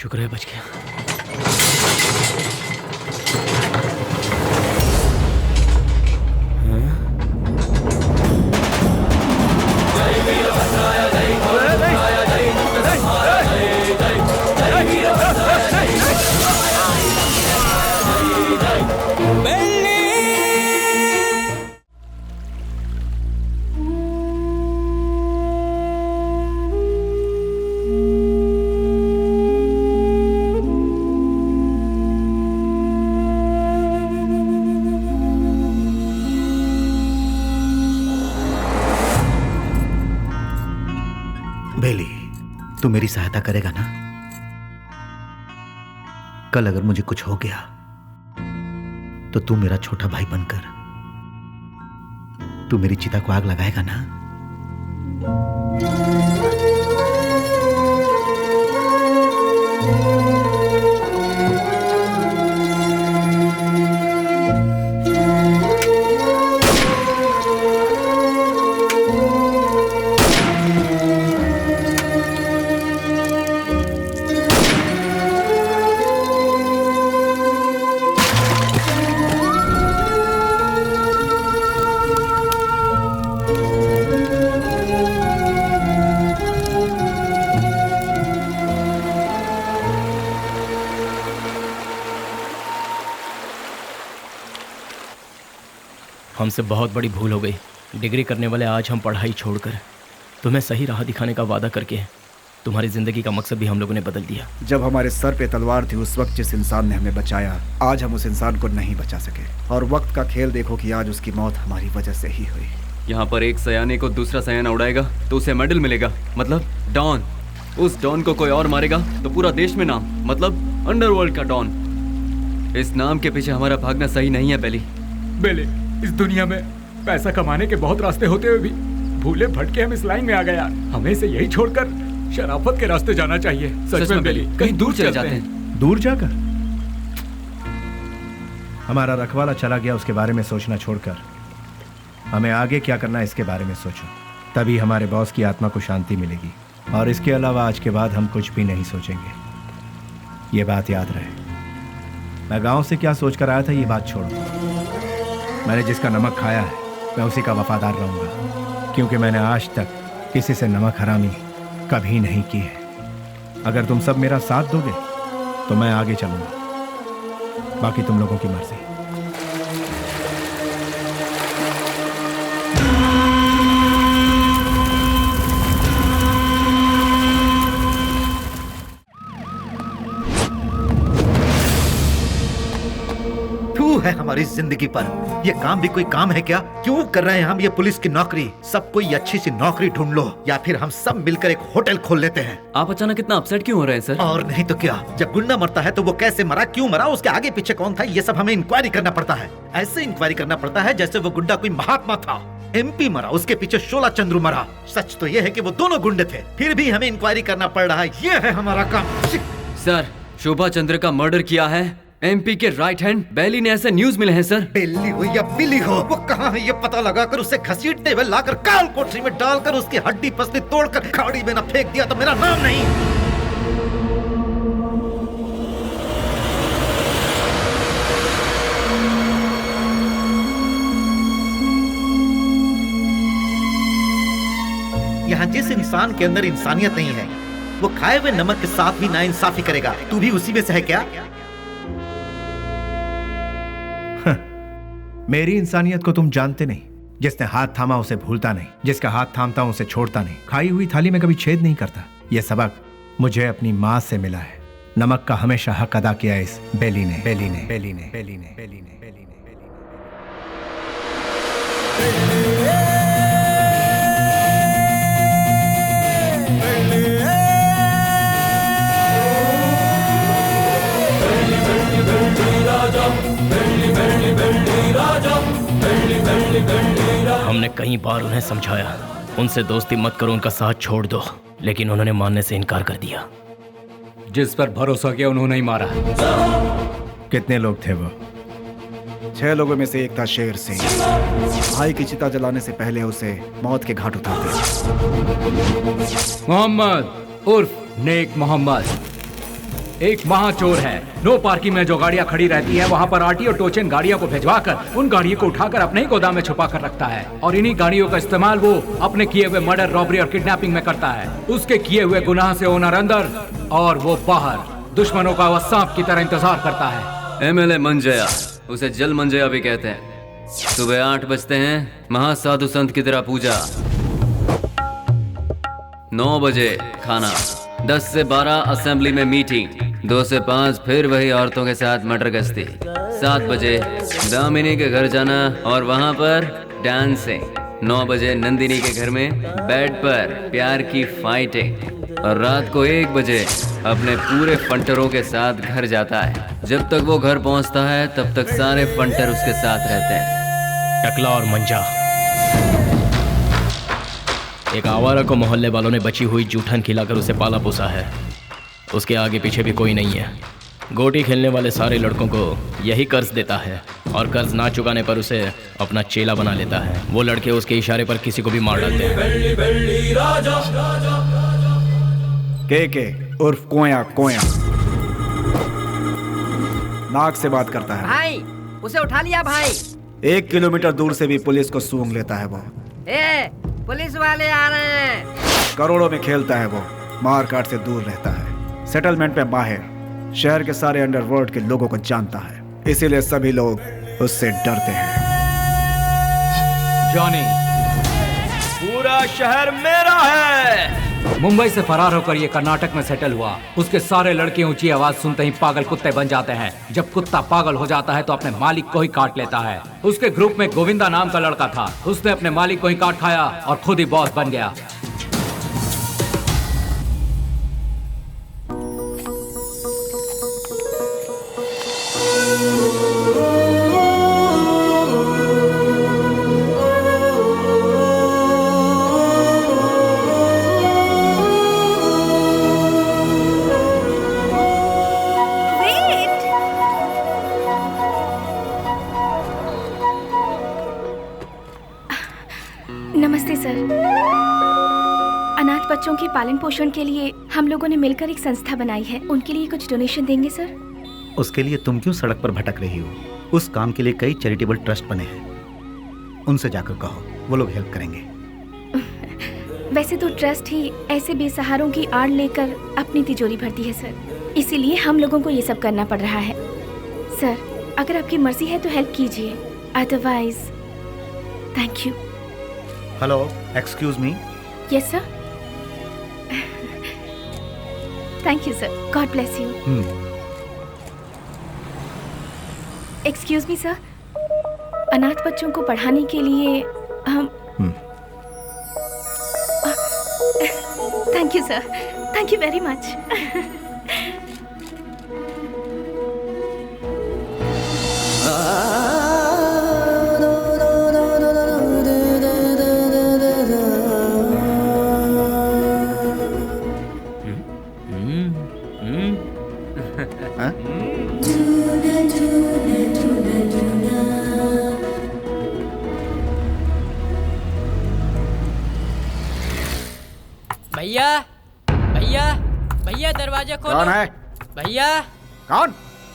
शुक्र है बच गया। बेली, तू मेरी सहायता करेगा ना? कल अगर मुझे कुछ हो गया तो तू मेरा छोटा भाई बनकर तू मेरी चिता को आग लगाएगा ना? हमसे बहुत बड़ी भूल हो गई। डिग्री करने वाले आज हम पढ़ाई छोड़कर तुम्हें सही राह दिखाने का वादा करके तुम्हारी जिंदगी का मकसद भी हम लोगों ने बदल दिया। जब हमारे सर पे तलवार थी उस वक्त जिस इंसान ने हमें बचाया, आज हम उस इंसान को नहीं बचा सके। और वक्त का खेल देखो कि आज उसकी मौत हमारी वजह से ही हुई। यहाँ पर एक सयाने को दूसरा सयाना उड़ाएगा तो उसे मेडल मिलेगा, मतलब डॉन। उस डॉन को कोई और मारेगा तो पूरा देश में नाम, मतलब अंडरवर्ल्ड का डॉन। इस नाम के पीछे हमारा भागना सही नहीं है बेली। बेले, इस दुनिया में पैसा कमाने के बहुत रास्ते होते हुए भी भूले भटके हम इस लाइन में आ गए यार। हमें इसे यही छोड़कर शराफत के रास्ते जाना चाहिए। सच में बेली, कहीं दूर चले जाते हैं। दूर जाकर हमारा रखवाला चला गया, उसके बारे में सोचना छोड़कर हमें आगे क्या करना है इसके बारे में सोचो। तभी हमारे बॉस की आत्मा को शांति मिलेगी। और इसके अलावा आज के बाद हम कुछ भी नहीं सोचेंगे। ये बात याद रहे। मैं गांव से क्या सोचकर आया था ये बात छोड़ो। मैंने जिसका नमक खाया है मैं उसी का वफादार रहूंगा, क्योंकि मैंने आज तक किसी से नमक हरामी कभी नहीं की है। अगर तुम सब मेरा साथ दोगे तो मैं आगे चलूंगा, बाकी तुम लोगों की मर्जी। है हमारी जिंदगी पर ये काम भी कोई काम है क्या? क्यों कर रहे हैं हम ये पुलिस की नौकरी? सब कोई अच्छी सी नौकरी ढूंढ लो या फिर हम सब मिलकर एक होटल खोल लेते हैं। आप अचानक इतना अपसेट क्यों हो रहे हैं सर? और नहीं तो क्या, जब गुंडा मरता है तो वो कैसे मरा, क्यों मरा, उसके आगे पीछे कौन था, ये सब हमें इंक्वायरी करना पड़ता है। ऐसे इंक्वायरी करना पड़ता है जैसे वो गुंडा कोई महात्मा था। MP मरा, उसके पीछे शोला चंद्रू मरा। सच तो ये है कि वो दोनों गुंडे थे, फिर भी हमें इंक्वायरी करना पड़ रहा है। ये है हमारा काम। सर, शोभा चंद्र का मर्डर किया है MP के राइट हैंड बेली ने, ऐसे न्यूज मिले हैं सर। बेली हो या बिली हो, वो कहाँ है ये पता लगाकर उसे घसीटते हुए लाकर काल कोठरी में डालकर उसकी हड्डी पसली तोड़कर खाड़ी में न फेंक दिया तो मेरा नाम नहीं। यहाँ जिस इंसान के अंदर इंसानियत नहीं है वो खाए हुए नमक के साथ भी नाइंसाफी करेगा। तू भी उसी में से है क्या? मेरी इंसानियत को तुम जानते नहीं। जिसने हाथ थामा उसे भूलता नहीं, जिसका हाथ थामता हूं उसे छोड़ता नहीं, खाई हुई थाली में कभी छेद नहीं करता। यह सबक मुझे अपनी माँ से मिला है। नमक का हमेशा हक अदा किया इस बेली ने, बेली ने, बेली ने, बेली ने, बेली ने, बेली ने, हमने कई बार उन्हें समझाया, उनसे दोस्ती मत करो, उनका साथ छोड़ दो, लेकिन उन्होंने मानने से इनकार कर दिया। जिस पर भरोसा किया उन्होंने ही मारा। कितने लोग थे वो? 6 लोगों में से एक था शेर सिंह। भाई की चिता जलाने से पहले उसे मौत के घाट उतारते। मोहम्मद उर्फ नेक मोहम्मद। एक महाचोर है। नो पार्किंग में जो गाड़ियां खड़ी रहती है वहाँ पर आरटीओ टोचन गाड़ियों को भिजवाकर उन गाड़ियों को उठाकर अपने ही गोदाम में छुपा कर रखता है और इन्हीं गाड़ियों का इस्तेमाल वो अपने किए हुए मर्डर, रॉबरी और किडनैपिंग में करता है। उसके किए हुए गुनाह से ओनर अंदर और वो बाहर, दुश्मनों का वह सांप की तरह इंतजार करता है। एमएलए मंजया, उसे जल मंजया भी कहते हैं। सुबह 8 बजते हैं, महासाधु संत की तरह पूजा। 9 बजे खाना, 10 से 12 असेंबली में मीटिंग, 2 से 5 फिर वही औरतों के साथ मटर गश्ती। 7 बजे दामिनी के घर जाना और वहाँ पर डांसिंग। 9 बजे नंदिनी के घर में बेड पर प्यार की फाइटिंग और रात को 1 बजे अपने पूरे फंटरों के साथ घर जाता है। जब तक वो घर पहुँचता है तब तक सारे फंटर उसके साथ रहते हैं। टकला और मंजा, एक आवारा को मोहल्ले वालों ने बची हुई जूठन खिलाकर उसे पाला पोसा है। उसके आगे पीछे भी कोई नहीं है। गोटी खेलने वाले सारे लड़कों को यही कर्ज देता है और कर्ज ना चुकाने पर उसे अपना चेला बना लेता है। वो लड़के उसके इशारे पर किसी को भी मार डालते हैं। के उर्फ कोया कोया नाक से बात करता है। भाई उसे उठा लिया भाई। 1 किलोमीटर दूर से भी पुलिस को सूंघ लेता है वो। पुलिस वाले आ रहे हैं। करोड़ों में खेलता है वो, मार काट से दूर रहता है, सेटलमेंट में माहिर, शहर के सारे अंडरवर्ल्ड के लोगों को जानता है, इसीलिए सभी लोग उससे डरते हैं। जॉनी, पूरा शहर मेरा है। मुंबई से फरार होकर ये कर्नाटक में सेटल हुआ। उसके सारे लड़के ऊंची आवाज सुनते ही पागल कुत्ते बन जाते हैं। जब कुत्ता पागल हो जाता है तो अपने मालिक को ही काट लेता है। उसके ग्रुप में गोविंदा नाम का लड़का था। उसने अपने मालिक को ही काट खाया और खुद ही बॉस बन गया। नमस्ते सर। अनाथ बच्चों के पालन पोषण के लिए हम लोगों ने मिलकर एक संस्था बनाई है। उनके लिए कुछ डोनेशन देंगे सर? उसके लिए तुम क्यों सड़क पर भटक रही हो? उस काम के लिए कई चैरिटेबल ट्रस्ट बने हैं, उनसे जाकर कहो, वो लोग हेल्प करेंगे। वैसे तो ट्रस्ट ही ऐसे बेसहारों की आड़ लेकर अपनी तिजोरी भरती है सर, इसीलिए हम लोगों को ये सब करना पड़ रहा है। सर अगर आपकी मर्जी है तो हेल्प कीजिए, otherwise thank you. Hello, excuse me. Yes sir. Thank you sir, God bless you. Excuse me sir, अनाथ बच्चों को पढ़ाने के लिए हम thank you sir, thank you very much. भैया भैया भैया दरवाजा खोलो। कौन है? भैया। कौन?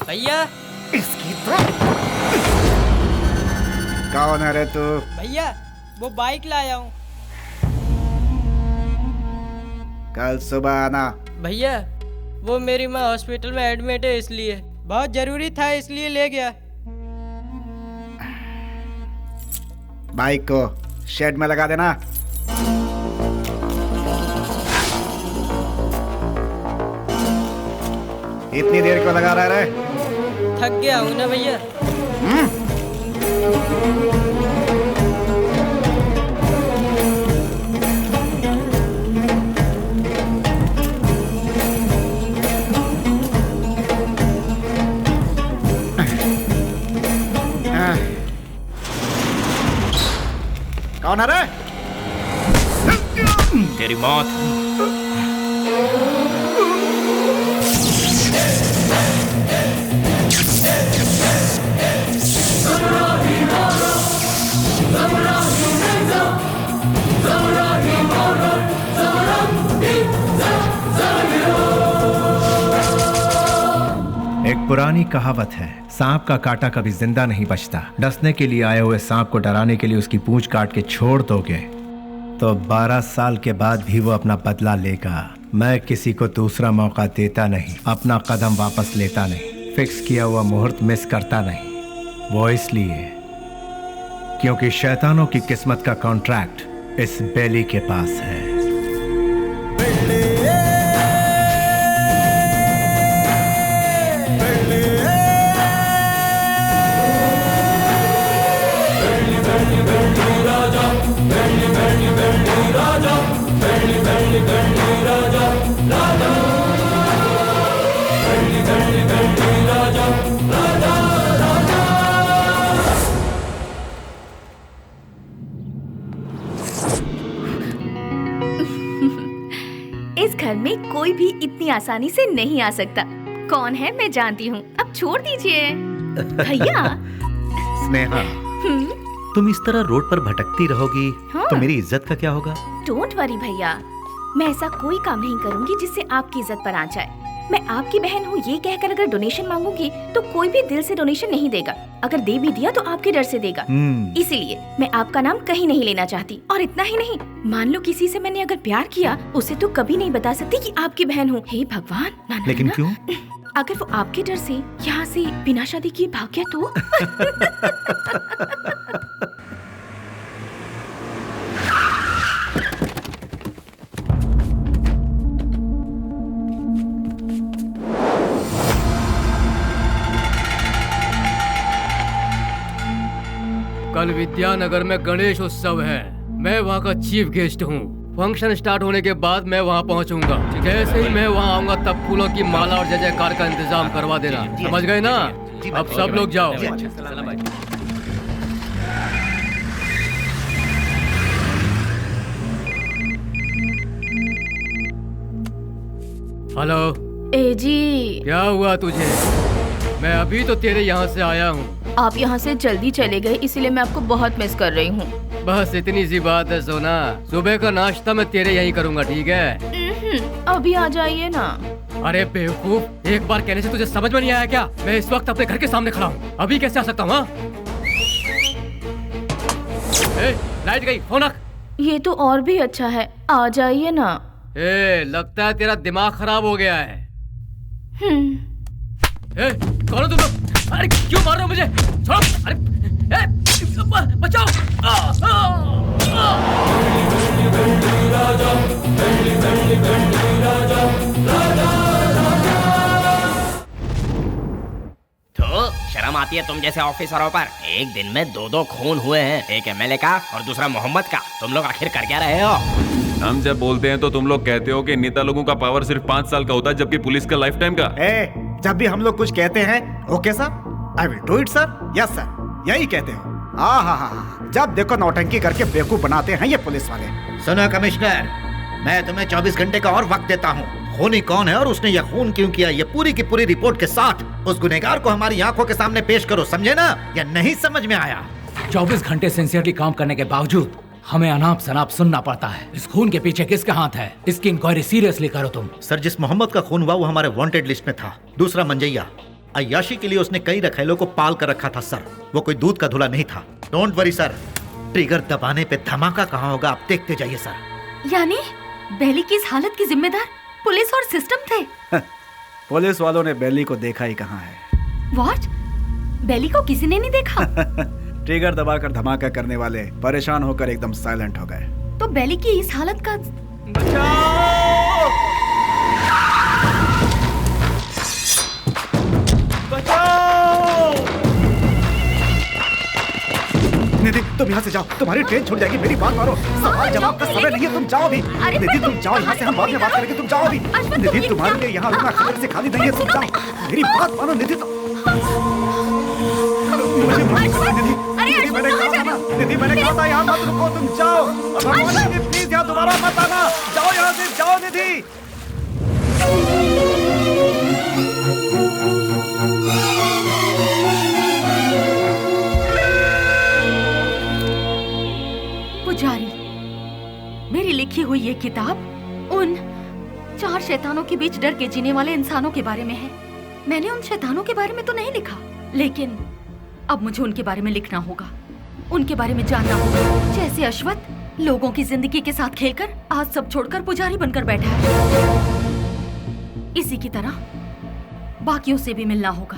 भैया। इसकी तो कौन है रे तू? भैया वो बाइक लाया हूँ। कल सुबह आना। भैया वो मेरी माँ हॉस्पिटल में एडमिट है, इसलिए बहुत जरूरी था, इसलिए ले गया। बाइक को शेड में लगा देना। इतनी देर क्यों लगा रहा है? थक गया हूँ ना भैया। कौन है रे? तेरी मौत। पुरानी कहावत है, सांप का काटा कभी जिंदा नहीं बचता। डसने के लिए आए हुए सांप को डराने के लिए उसकी पूंछ काट के छोड़ दोगे तो 12 साल के बाद भी वो अपना बदला लेगा। मैं किसी को दूसरा मौका देता नहीं, अपना कदम वापस लेता नहीं, फिक्स किया हुआ मुहूर्त मिस करता नहीं। वो इसलिए क्योंकि शैतानों की किस्मत का कॉन्ट्रैक्ट इस बेली के पास है। इस घर में कोई भी इतनी आसानी से नहीं आ सकता। कौन है मैं जानती हूँ, अब छोड़ दीजिए। भैया। स्नेहा, तुम इस तरह रोड पर भटकती रहोगी हाँ। तो मेरी इज्जत का क्या होगा? डोंट वरी भैया, मैं ऐसा कोई काम नहीं करूंगी जिससे आपकी इज्जत पर आ जाए। मैं आपकी बहन हूँ ये कहकर अगर डोनेशन मांगूंगी तो कोई भी दिल से डोनेशन नहीं देगा। अगर दे भी दिया तो आपके डर से देगा। इसीलिए मैं आपका नाम कहीं नहीं लेना चाहती। और इतना ही नहीं, मान लो किसी से मैंने अगर प्यार किया, उसे तो कभी नहीं बता सकती कि आपकी बहन हूँ। हे भगवान, ना, ना, लेकिन ना। क्यों? अगर वो आपके डर से यहाँ से बिना शादी किए भाग गया तो? कल विद्यानगर में गणेश उत्सव है। मैं वहाँ का चीफ गेस्ट हूँ। फंक्शन स्टार्ट होने के बाद मैं वहाँ पहुँचूंगा। जैसे ही मैं वहाँ आऊंगा तब फूलों की माला और जय जयकार का इंतजाम करवा देना। समझ गए ना? अब सब लोग जाओ। हेलो। ए जी, क्या हुआ तुझे? मैं अभी तो तेरे यहाँ से आया हूँ। आप यहाँ से जल्दी चले गए, इसीलिए मैं आपको बहुत मिस कर रही हूँ। बस इतनी सी बात है सोना। सुबह का नाश्ता मैं तेरे यहीं करूँगा, ठीक है? अभी आ जाइए ना। अरे बेवकूफ, एक बार कहने से तुझे समझ में नहीं आया क्या? मैं इस वक्त अपने घर के सामने खड़ा हूँ, अभी कैसे आ सकता हूँ? लाइट गई, फोन रख। ये तो और भी अच्छा है, आ जाइए ना। लगता है तेरा दिमाग खराब हो गया है। कौन हो तुम लोग? अरे क्यों मार रहे हो मुझे? छोड़ो! अरे बचाओ! तो शर्म आती है तुम जैसे ऑफिसरों पर? एक दिन में 2 खून हुए हैं, एक एमएलए का और दूसरा मोहम्मद का। तुम लोग आखिर कर क्या रहे हो? हम जब बोलते हैं तो तुम लोग कहते हो कि नेता लोगों का पावर सिर्फ 5 साल का होता है, जबकि पुलिस का लाइफ टाइम का। जब भी हम लोग कुछ कहते हैं, okay sir, I will do it sir, yes sir, यही कहते हो। हाँ, जब देखो नौटंकी करके बेवकूफ बनाते हैं ये पुलिस वाले। सुनो कमिश्नर, मैं तुम्हें 24 घंटे का और वक्त देता हूँ। खूनी कौन है और उसने यह खून क्यों किया, ये पूरी की पूरी रिपोर्ट के साथ उस गुनहगार को हमारी आंखों के सामने पेश करो, समझे ना? या नहीं समझ में आया? 24 घंटे सिंसियरली काम करने के बावजूद हमें अनाप शनाप सुनना पड़ता है। इस खून के पीछे किसका हाथ है? इसकी इंक्वायरी सीरियसली करो तुम। सर, जिस मोहम्मद का खून हुआ वो हमारे वांटेड लिस्ट में था। दूसरा मंजैया, अय्याशी के लिए उसने कई रखेलों को पाल कर रखा था सर। वो कोई दूध का धुला नहीं था। डोंट वरी सर, ट्रिगर दबाने पे धमाका कहाँ होगा आप देखते जाइए सर। यानी बेली की इस हालत की जिम्मेदार पुलिस और सिस्टम थे? पुलिस वालों ने बेली को देखा ही कहाँ है। व्हाट? बेली को किसी ने नहीं देखा? ट्रिगर दबाकर धमाका करने वाले परेशान होकर एकदम साइलेंट हो गए। तो बेली की इस हालत का बचाओ! बचाओ! निधि, तुम यहाँ से जाओ, तुम्हारी ट्रेन छूट जाएगी। मेरी बात मानो, सवाल जवाब का समय नहीं है, तुम जाओ अभी। निधि तुम जाओ यहाँ से, हम बाद में बात करेंगे, तुम जाओ अभी। निधि तुम्हारे लिए यहाँ रुकना खतरे से खाली नहीं है, तुम जाओ। मेरी बात मानो निधि, मुझे माफ करो निधि। निधि मैंने कहा था ना, निधि मैंने कहा था यहाँ मत रुको, तुम जाओ। निधि प्लीज यहाँ दोबारा मत आना, जाओ यहाँ से, जाओ निधि। पुजारी, मेरी लिखी हुई ये किताब उन 4 शैतानों के बीच डर के जीने वाले इंसानों के बारे में है। मैंने उन शैतानों के बारे में तो नहीं लिखा, लेकिन अब मुझे उनके बारे में लिखना होगा, उनके बारे में जानना होगा। जैसे अश्वत्थ लोगों की जिंदगी के साथ खेलकर आज सब छोड़कर पुजारी बनकर बैठा है, इसी की तरह बाकियों से भी मिलना होगा।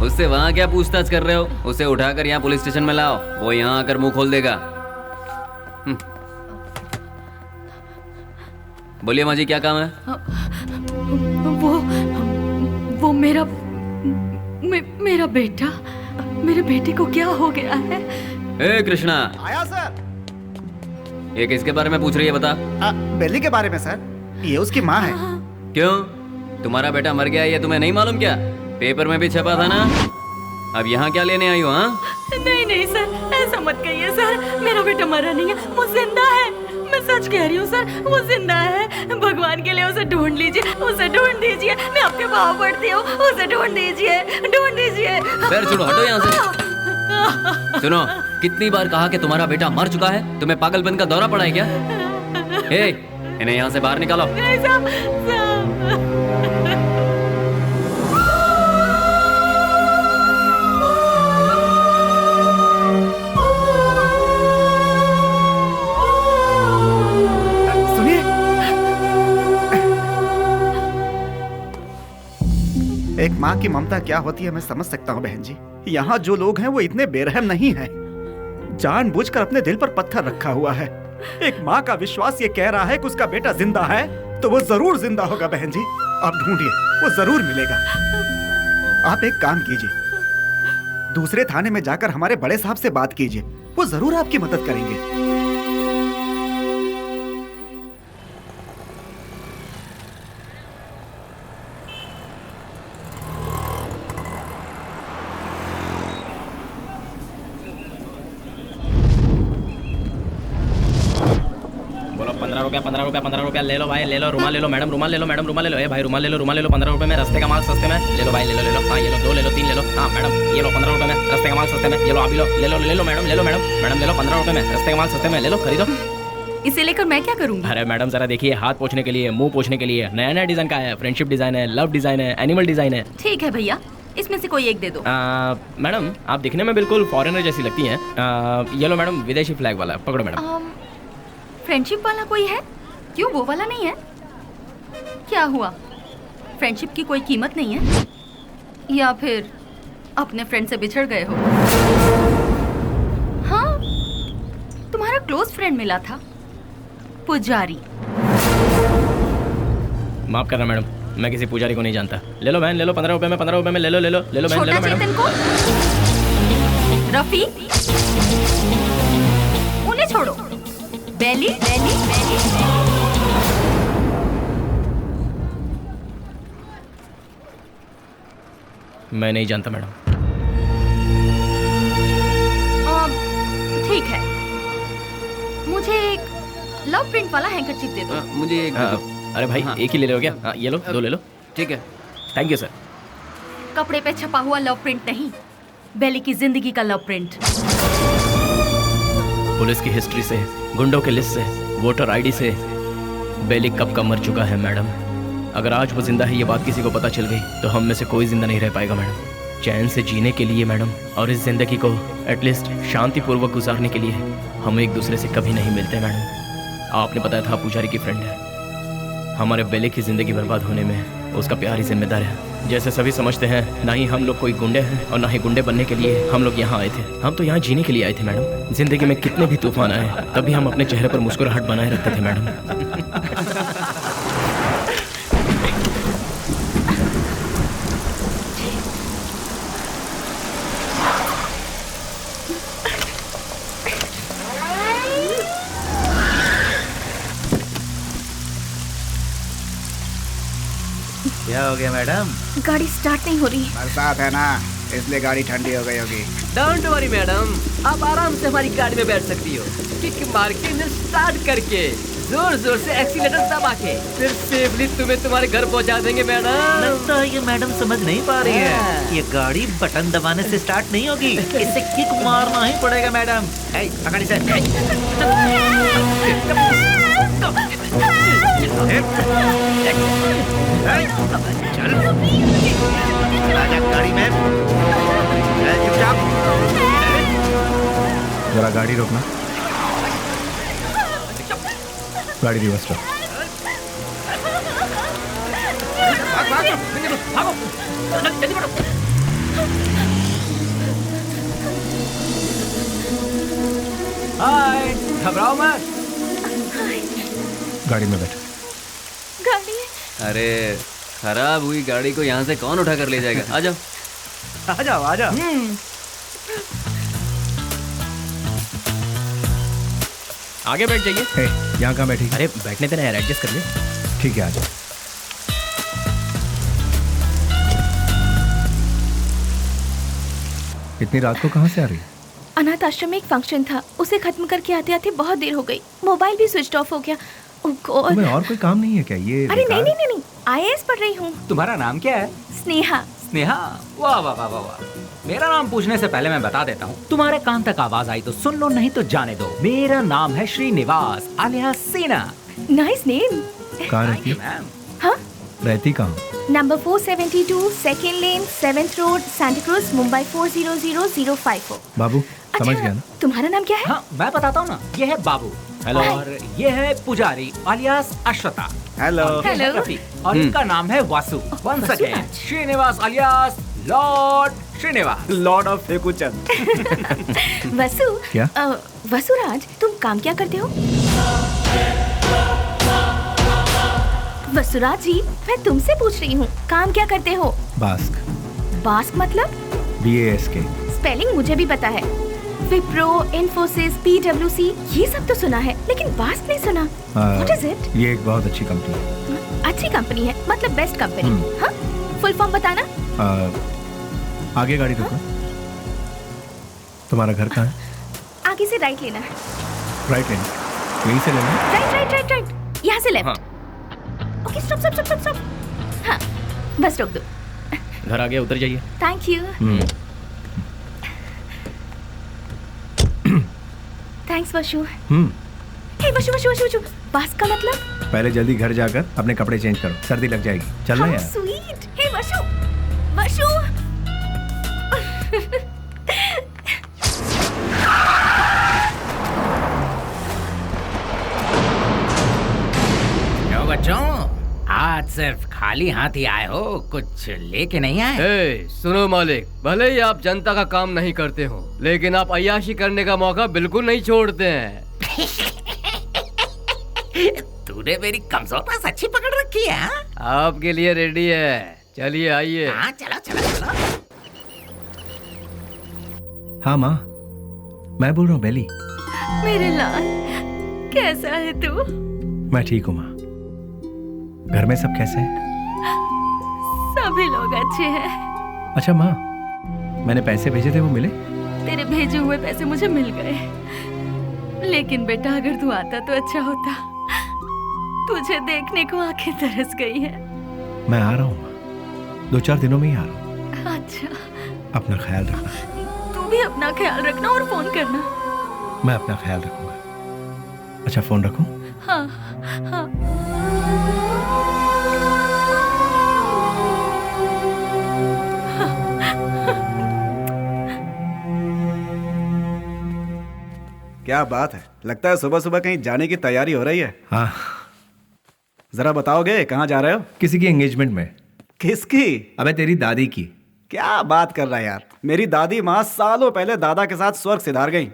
उससे वहाँ क्या पूछताछ कर रहे हो? उसे उठाकर यहाँ पुलिस स्टेशन में लाओ, वो यहाँ आकर मुंह खोल देगा। बोलिए माँ जी, क्या काम है? वो मेरा बेटा, मेरे बेटे को क्या हो गया है? ए कृष्णा, आया सर। ये किसके बारे में पूछ रही है बता? बेली के बारे में सर, ये उसकी माँ है। क्यों, तुम्हारा बेटा मर गया ये तुम्हें नहीं मालूम क्या? पेपर में भी छपा था ना। अब यहाँ क्या लेने आई हो? हाँ नहीं सर, ऐसा मत कहिए सर, मेरा बेटा मरा नहीं है, वो जिंदा है। मैं सच कह रही हूँ सर, वो जिंदा है। भगवान के लिए उसे ढूंढ लीजिए, उसे ढूंढ दीजिए, मैं आपके पाँव पड़ती हूँ, उसे ढूंढ दीजिए, ढूंढ दीजिए। पैर छोड़ो, हटो यहाँ से। सुनो, कितनी बार कहा कि तुम्हारा बेटा मर चुका है? तुम्हें पागलपन का दौरा पड़ा है क्या? इन्हें यहाँ से बाहर निकालो। एक माँ की ममता क्या होती है मैं समझ सकता हूँ बहन जी। यहाँ जो लोग हैं वो इतने बेरहम नहीं हैं। जानबूझकर अपने दिल पर पत्थर रखा हुआ है। एक माँ का विश्वास ये कह रहा है कि उसका बेटा जिंदा है तो वो जरूर जिंदा होगा बहन जी। आप ढूंढिए, वो जरूर मिलेगा। आप एक काम कीजिए, दूसरे थाने में जाकर हमारे बड़े साहब से बात कीजिए, वो जरूर आपकी मदद करेंगे। ₹15 ले लो भाई, ले लो। रुमाल ले लो मैडम, रुमाल ले लो मैडम, रुमाल ले लो। भाई रुमाल ले लो, रुमाल ले लो। ₹15 में, रस्ते का माल सस्ते में। ले लो भाई, ले लो। हाँ ये लो, 2 ले लो, 3 ले लो। हाँ मैडम ये लो, ₹15 में, रस्ते का माल सस्ते में। ये लो, आप भी लो, ले लो मैडम, ले लो मैडम, ले लो ₹15 में, रस्ते का माल सस्ते में। ले लो, खरीदो। इसे लेकर मैं क्या करूँगी? अरे मैडम जरा देखिए, हाथ पोछने के लिए, मुंह पोछने के लिए नया नया डिजाइन का है। फ्रेंडशिप डिजाइन है, लव डिजाइन है, एनिमल डिजाइन है। ठीक है भैया, इसमें से कोई एक दे दो। मैडम आप दिखने में बिल्कुल फॉरेनर जैसी लगती हैं। ये लो मैडम, विदेशी फ्लैग वाला, पकड़ो मैडम। फ्रेंडशिप वाला कोई है? क्यों, वो वाला नहीं है? क्या हुआ? फ्रेंडशिप की कोई कीमत नहीं है? या फिर अपने फ्रेंड से बिछड़ गए हो? हाँ, तुम्हारा क्लोज फ्रेंड मिला था, पुजारी। माफ करना मैडम, मैं किसी पुजारी को नहीं जानता। ले लो बहन, ले लो 15 रुपए में, 15 रुपए में ले लो, ले लो, ले लो बहन, ले लो मैडम। चेतन को, रफी, उन्हें छोड़ो। बेली, बेली, बेली, मैं नहीं जानता मैडम। ठीक है, मुझे एक लव प्रिंट वाला हैंकरचीफ दे दो। मुझे एक अरे भाई एक ही ले लो क्या? हाँ ये लो, 2 ले लो। ठीक है, थैंक यू सर। कपड़े पे छपा हुआ लव प्रिंट नहीं, बेली की जिंदगी का लव प्रिंट। पुलिस की हिस्ट्री से, गुंडों के लिस्ट से, वोटर आईडी से बेली कब का मर चुका है मैडम। अगर आज वो जिंदा है ये बात किसी को पता चल गई तो हम में से कोई जिंदा नहीं रह पाएगा मैडम। चैन से जीने के लिए मैडम, और इस जिंदगी को एटलीस्ट शांतिपूर्वक गुजारने के लिए हम एक दूसरे से कभी नहीं मिलते मैडम। आपने बताया था पुजारी की फ्रेंड है। हमारे बेली की जिंदगी बर्बाद होने में उसका प्यार ही जिम्मेदार है। जैसे सभी समझते हैं, ना ही हम लोग कोई गुंडे हैं और ना ही गुंडे बनने के लिए हम लोग यहाँ आए थे। हम तो यहाँ जीने के लिए आए थे मैडम। जिंदगी में कितने भी तूफान आए तभी हम अपने चेहरे पर मुस्कुराहट बनाए रखते थे मैडम। क्या हो गया मैडम? गाड़ी स्टार्ट नहीं हो रही। बरसात है ना, इसलिए गाड़ी ठंडी हो गई होगी। डोंट वरी मैडम, आप आराम से हमारी गाड़ी में बैठ सकती हो। किक मार के इंजन स्टार्ट करके जोर जोर से एक्सीलेटर दबा के फिर सेफली तुम्हें तुम्हारे घर पहुंचा देंगे मैडम। लगता है ये मैडम समझ नहीं पा रही है। ये गाड़ी बटन दबाने से स्टार्ट नहीं होगी, इसे किक मारना ही पड़ेगा मैडम। पकड़ इसे। चल गाड़ी में, चुपचाप। जरा गाड़ी रोकना, गाड़ी रिवर्स करो। हाय, घबराओ मत। गाड़ी में बैठो। गाड़ी अरे खराब हुई गाड़ी को यहाँ से कौन उठा कर ले जाएगा? आ जाओ, आ जाओ, आ जाओ। आगे बैठ जाइए। यहाँ कहाँ बैठी? अरे बैठने देना यार, एडजस्ट कर ले। ठीक है, आ जाओ। इतनी रात को कहाँ से आ रही? अनाथ आश्रम में एक फंक्शन था, उसे खत्म करके आते आते बहुत देर हो गई। मोबाइल भी स्विच ऑफ हो गया। ओह गॉड। तुम्हें और कोई काम नहीं है क्या? ये अरे नहीं नहीं नहीं, IAS पढ़ रही हूँ। तुम्हारा नाम क्या है? स्नेहा। स्नेहा, वाह वाह वाह वाह वाह। मेरा नाम पूछने से पहले मैं बता देता हूँ, तुम्हारे कान तक आवाज आई तो सुन लो, नहीं तो जाने दो। मेरा नाम है श्रीनिवास आलियास सेना। Nice name. कहाँ रहती? मैम हाँ, रहती कहाँ? नंबर 472 सेकेंड लेन 7th road, Santa cruise, Mumbai 400054। बाबू समझ गया ना? तुम्हारा नाम क्या है? हाँ मैं बताता हूँ ना, ये है बाबू। हेलो। और ये है Pujari alias Ashwatha. Hello. Hello. Rafi. और इनका नाम है Vasu. Once again Srinivas alias lord Srinivas, lord of Fekuchand. Vasu. क्या? वसुराज, तुम काम क्या करते हो? वसुराज जी, मैं तुमसे पूछ रही हूँ, काम क्या करते हो? बास्क। बास्क मतलब? BASK। स्पेलिंग मुझे भी पता है। विप्रो, इन्फोसिस, PwC, ये सब तो सुना है, लेकिन बास्क नहीं सुना। What is it? ये एक बहुत अच्छी कंपनी है। अच्छी कंपनी है मतलब बेस्ट कंपनी। हाँ, फुल फॉर्म बताना। आगे गाड़ी रुको। तुम्हारा घर कहाँ है? आगे से राइट लेना है। राइट लेना, यहीं से लेना है? राइट राइट राइट राइट, यहाँ से left. Okay, stop stop stop stop. हाँ, बस रोक दो। घर आ गया, उतर जाइए। Thank you. Thanks Vashu. Hey Vashu Vashu Vashu Vashu, बास्क का मतलब? पहले जल्दी घर जाकर अपने कपड़े चेंज करो, सर्दी लग जाएगी। चल ना यार। स्वीट। हे वशु वशु। बच्चों, आज आज सिर्फ खाली हाथ ही आए हो, कुछ लेके नहीं आए? ए, सुनो मालिक, भले ही आप जनता का काम नहीं करते हो, लेकिन आप अय्याशी करने का मौका बिल्कुल नहीं छोड़ते हैं। तूने मेरी कमजोर नस अच्छी पकड़ रखी है। आपके लिए रेडी है, चलिए आइए। हाँ चलो चलो चलो। हाँ माँ, मैं बोल रहा हूँ बेली। मेरे लाल, कैसा है तू? मैं ठीक हूँ माँ। घर में सब कैसे हैं? सभी लोग अच्छे हैं। अच्छा माँ, मैंने पैसे भेजे थे, वो मिले? तेरे भेजे हुए पैसे मुझे मिल गए, लेकिन बेटा अगर तू आता तो अच्छा होता। तुझे देखने को आंखें तरस गई है। मैं आ रहा हूँ माँ, 2-4 दिनों में ही आ रहा हूँ। अच्छा, अपना ख्याल रखना। तू भी अपना ख्याल रखना और फोन करना। मैं अपना ख्याल रखूंगा। अच्छा, फोन रखूं? हाँ हाँ। क्या बात है, लगता है सुबह सुबह कहीं जाने की तैयारी हो रही है। हाँ। जरा बताओगे कहाँ जा रहे हो? किसी की एंगेजमेंट में। किसकी? अबे तेरी दादी की। क्या बात कर रहा है यार, मेरी दादी माँ सालों पहले दादा के साथ स्वर्ग सिधार गई।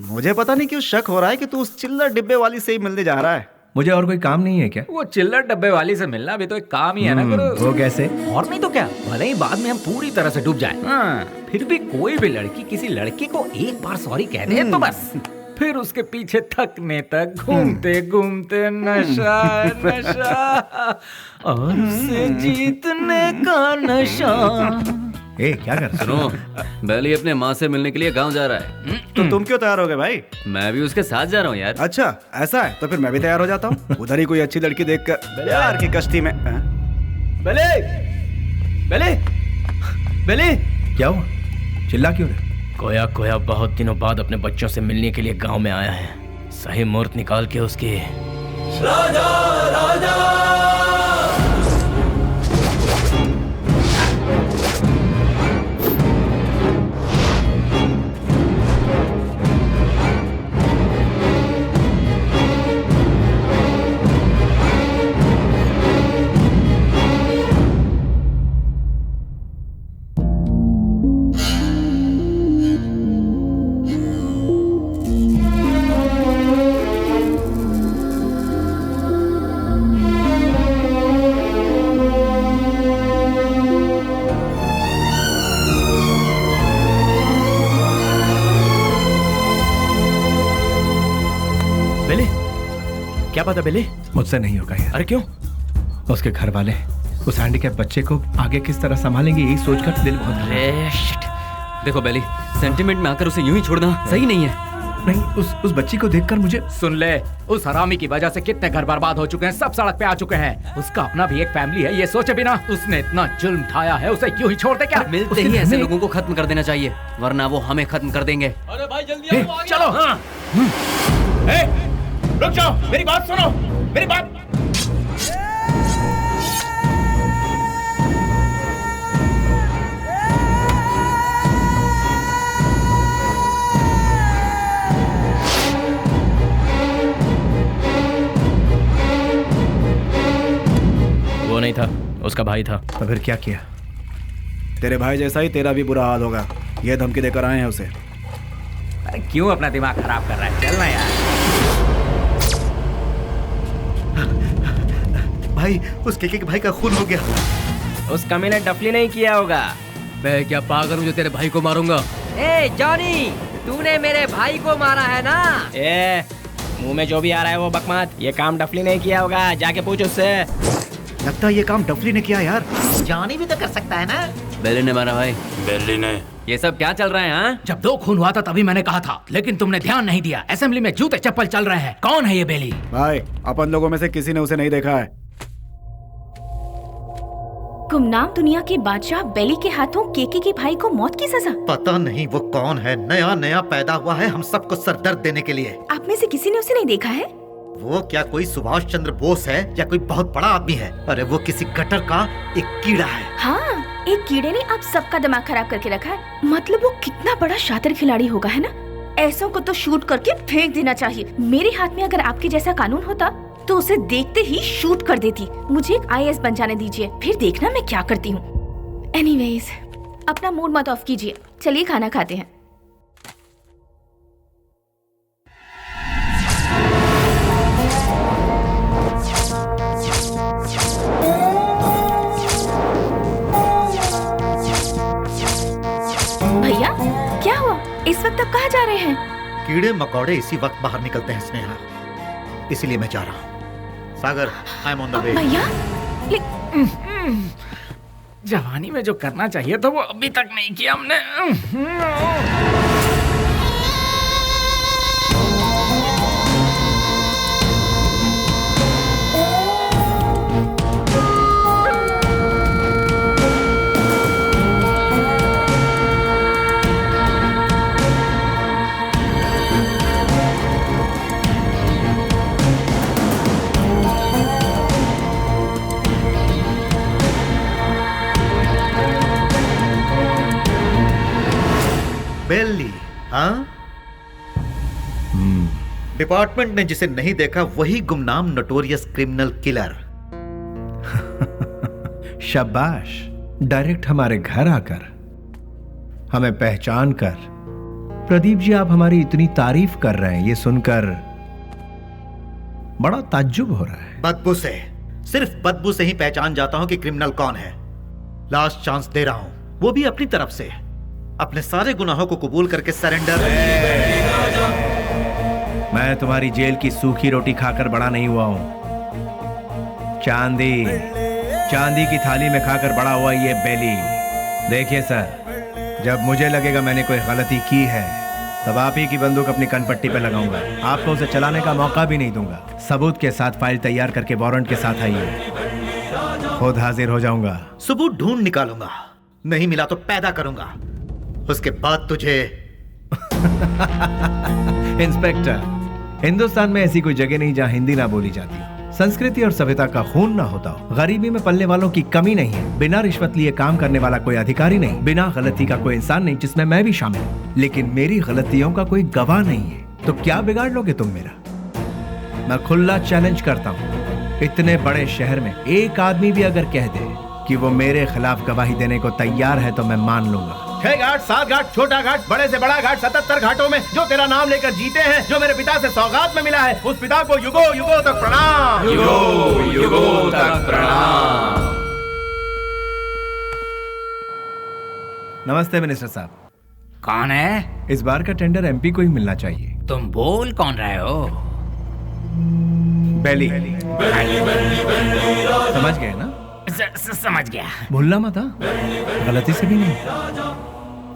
मुझे पता नहीं क्यों शक हो रहा है कि तू उस चिल्लर डिब्बे वाली से ही मिलने जा रहा है। मुझे और कोई काम नहीं है क्या? वो चिल्लर डब्बे वाली से मिलना भी तो एक काम ही है ना गुरु। वो कैसे? और नहीं तो क्या, भले ही बाद में हम पूरी तरह से डूब जाएं, फिर भी कोई भी लड़की किसी लड़के को एक बार सॉरी कह दे तो बस, फिर उसके पीछे थकने तक घूमते घूमते नशा नशा और उसे जीतने का नशा। ए, क्या कर? सुनो, बेली अपने माँ से मिलने के लिए गांव जा रहा है। तो तुम क्यों तैयार हो गए भाई? मैं भी उसके साथ जा रहा हूँ यार। अच्छा ऐसा है, तो फिर मैं भी तैयार हो जाता हूँ। उधर ही कोई अच्छी लड़की देखकर प्यार की कश्ती में। बेले, बेले, बेले, क्या हुआ? चिल्ला क्यों रहे? कोया कोया बहुत दिनों बाद अपने बच्चों से मिलने के लिए गांव में आया है। सही मुहूर्त निकाल के उसकी राजा राजा। क्या पता बेले? मुझसे नहीं होगा यार। अरे क्यों? उसके घर वाले उस हैंडीकैप बच्चे को आगे किस तरह संभालेंगे, यही सोचकर दिल बहुत। देखो बेली, सेंटिमेंट में आकर उसे यूं ही छोड़ना सही नहीं है। नहीं, उस बच्ची को देखकर मुझे। सुन ले, उस हरामी की वजह से कितने घर बर्बाद हो चुके हैं, सब सड़क पे आ चुके हैं। उसका अपना भी एक फैमिली है, ये सोचे बिना उसने इतना जुल्म ढाया है, उसे क्यों ही छोड़ दे क्या? मिलते ही ऐसे लोगों को खत्म कर देना चाहिए, वरना वो हमें खत्म कर देंगे। अरे भाई जल्दी आओ, चलो। हाँ रुक जाओ, मेरी बात सुनो, मेरी बात। वो नहीं था, उसका भाई था। तो फिर क्या किया? तेरे भाई जैसा ही तेरा भी बुरा हाल होगा, ये धमकी देकर आए हैं उसे। अरे क्यों अपना दिमाग खराब कर रहा है, चलना यार। भाई, उस केके के भाई का खून हो गया। उस कमी ने डफली नहीं किया होगा। मैं क्या पागल हूँ जो तेरे भाई को मारूंगा? ए जॉनी, तूने मेरे भाई को मारा है ना? ए, मुंह में जो भी आ रहा है वो बकवास। ये काम डफली नहीं किया होगा, जाके पूछ उससे। लगता है ये काम डफली ने किया यार। जॉनी भी तो कर सकता है ना? बेली ने मारा भाई। बेली ने। ये सब क्या चल रहा है? हाँ, जब 2 खून हुआ था तभी मैंने कहा था, लेकिन तुमने ध्यान नहीं दिया। असेंबली में जूते चप्पल चल रहे हैं। कौन है ये बेली? भाई, अपन लोगों में से किसी ने उसे नहीं देखा है। गुमनाम दुनिया के बादशाह बेली के हाथों केके के भाई को मौत की सजा। पता नहीं वो कौन है, नया नया पैदा हुआ है हम सबको सरदर्द देने के लिए। आप में से किसी ने उसे नहीं देखा है? वो क्या कोई सुभाष चंद्र बोस है या कोई बहुत बड़ा आदमी है? अरे वो किसी गटर का एक कीड़ा है। हाँ, एक कीड़े ने आप सबका दिमाग खराब करके रखा है। मतलब वो कितना बड़ा शातिर खिलाड़ी होगा, है ना? ऐसों को तो शूट करके फेंक देना चाहिए। मेरे हाथ में अगर आपके जैसा कानून होता तो उसे देखते ही शूट कर देती। मुझे एक IAS बन जाने दीजिए, फिर देखना मैं क्या करती हूँ। एनीवेज, अपना मूड मत ऑफ कीजिए, चलिए खाना खाते हैं। भैया क्या हुआ? इस वक्त आप कहाँ जा रहे हैं? कीड़े मकोड़े इसी वक्त बाहर निकलते हैं स्नेहा, इसीलिए मैं जा रहा हूँ। Sagar, I am on the way. भैया जवानी में जो करना चाहिए था वो अभी तक नहीं किया हमने। बेली, हाँ? डिपार्टमेंट ने जिसे नहीं देखा वही गुमनाम नोटोरियस क्रिमिनल किलर। शाबाश, डायरेक्ट हमारे घर आकर हमें पहचान कर। प्रदीप जी, आप हमारी इतनी तारीफ कर रहे हैं, ये सुनकर बड़ा ताज्जुब हो रहा है। बदबू से, सिर्फ बदबू से ही पहचान जाता हूं कि क्रिमिनल कौन है। लास्ट चांस दे रहा हूं, वो भी अपनी तरफ से। अपने सारे गुनाहों को कबूल करके सरेंडर। मैं तुम्हारी जेल की सूखी रोटी खाकर बड़ा नहीं हुआ हूं। चांदी की थाली में खाकर बड़ा हुआ ये बेली। देखिए सर, जब मुझे लगेगा मैंने कोई गलती की है तब आप ही की बंदूक अपनी कनपट्टी पे लगाऊंगा। आपको उसे चलाने का मौका भी नहीं दूंगा। सबूत के साथ फाइल तैयार करके वारंट के साथ आइए, खुद हाजिर हो जाऊंगा। सबूत ढूंढ निकालूंगा, नहीं मिला तो पैदा करूंगा, उसके बाद तुझे। इंस्पेक्टर, हिंदुस्तान में ऐसी कोई जगह नहीं जहां हिंदी ना बोली जाती हो, संस्कृति और सभ्यता का खून ना होता हो, गरीबी में पलने वालों की कमी नहीं है, बिना रिश्वत लिए काम करने वाला कोई अधिकारी नहीं, बिना गलती का कोई इंसान नहीं, जिसमें मैं भी शामिल हूं। लेकिन मेरी गलतियों का कोई गवाह नहीं है, तो क्या बिगाड़ लोगे तुम मेरा? मैं खुला चैलेंज करता हूं, इतने बड़े शहर में एक आदमी भी अगर कह दे कि वो मेरे खिलाफ गवाही देने को तैयार है तो मैं मान लूंगा। 6 घाट, 7 घाट, छोटा घाट, बड़े से बड़ा घाट, 77 घाटों में जो तेरा नाम लेकर जीते हैं, जो मेरे पिता से सौगात में मिला है, उस पिता को युगों युगों तक प्रणाम। युगों युगों तक प्रणाम। नमस्ते मिनिस्टर साहब। कौन है? इस बार का टेंडर MP को ही मिलना चाहिए। तुम बोल कौन रहे हो? बेली। समझ गए ना? समझ गया। भूलना मत, हाँ? गलती से भी नहीं।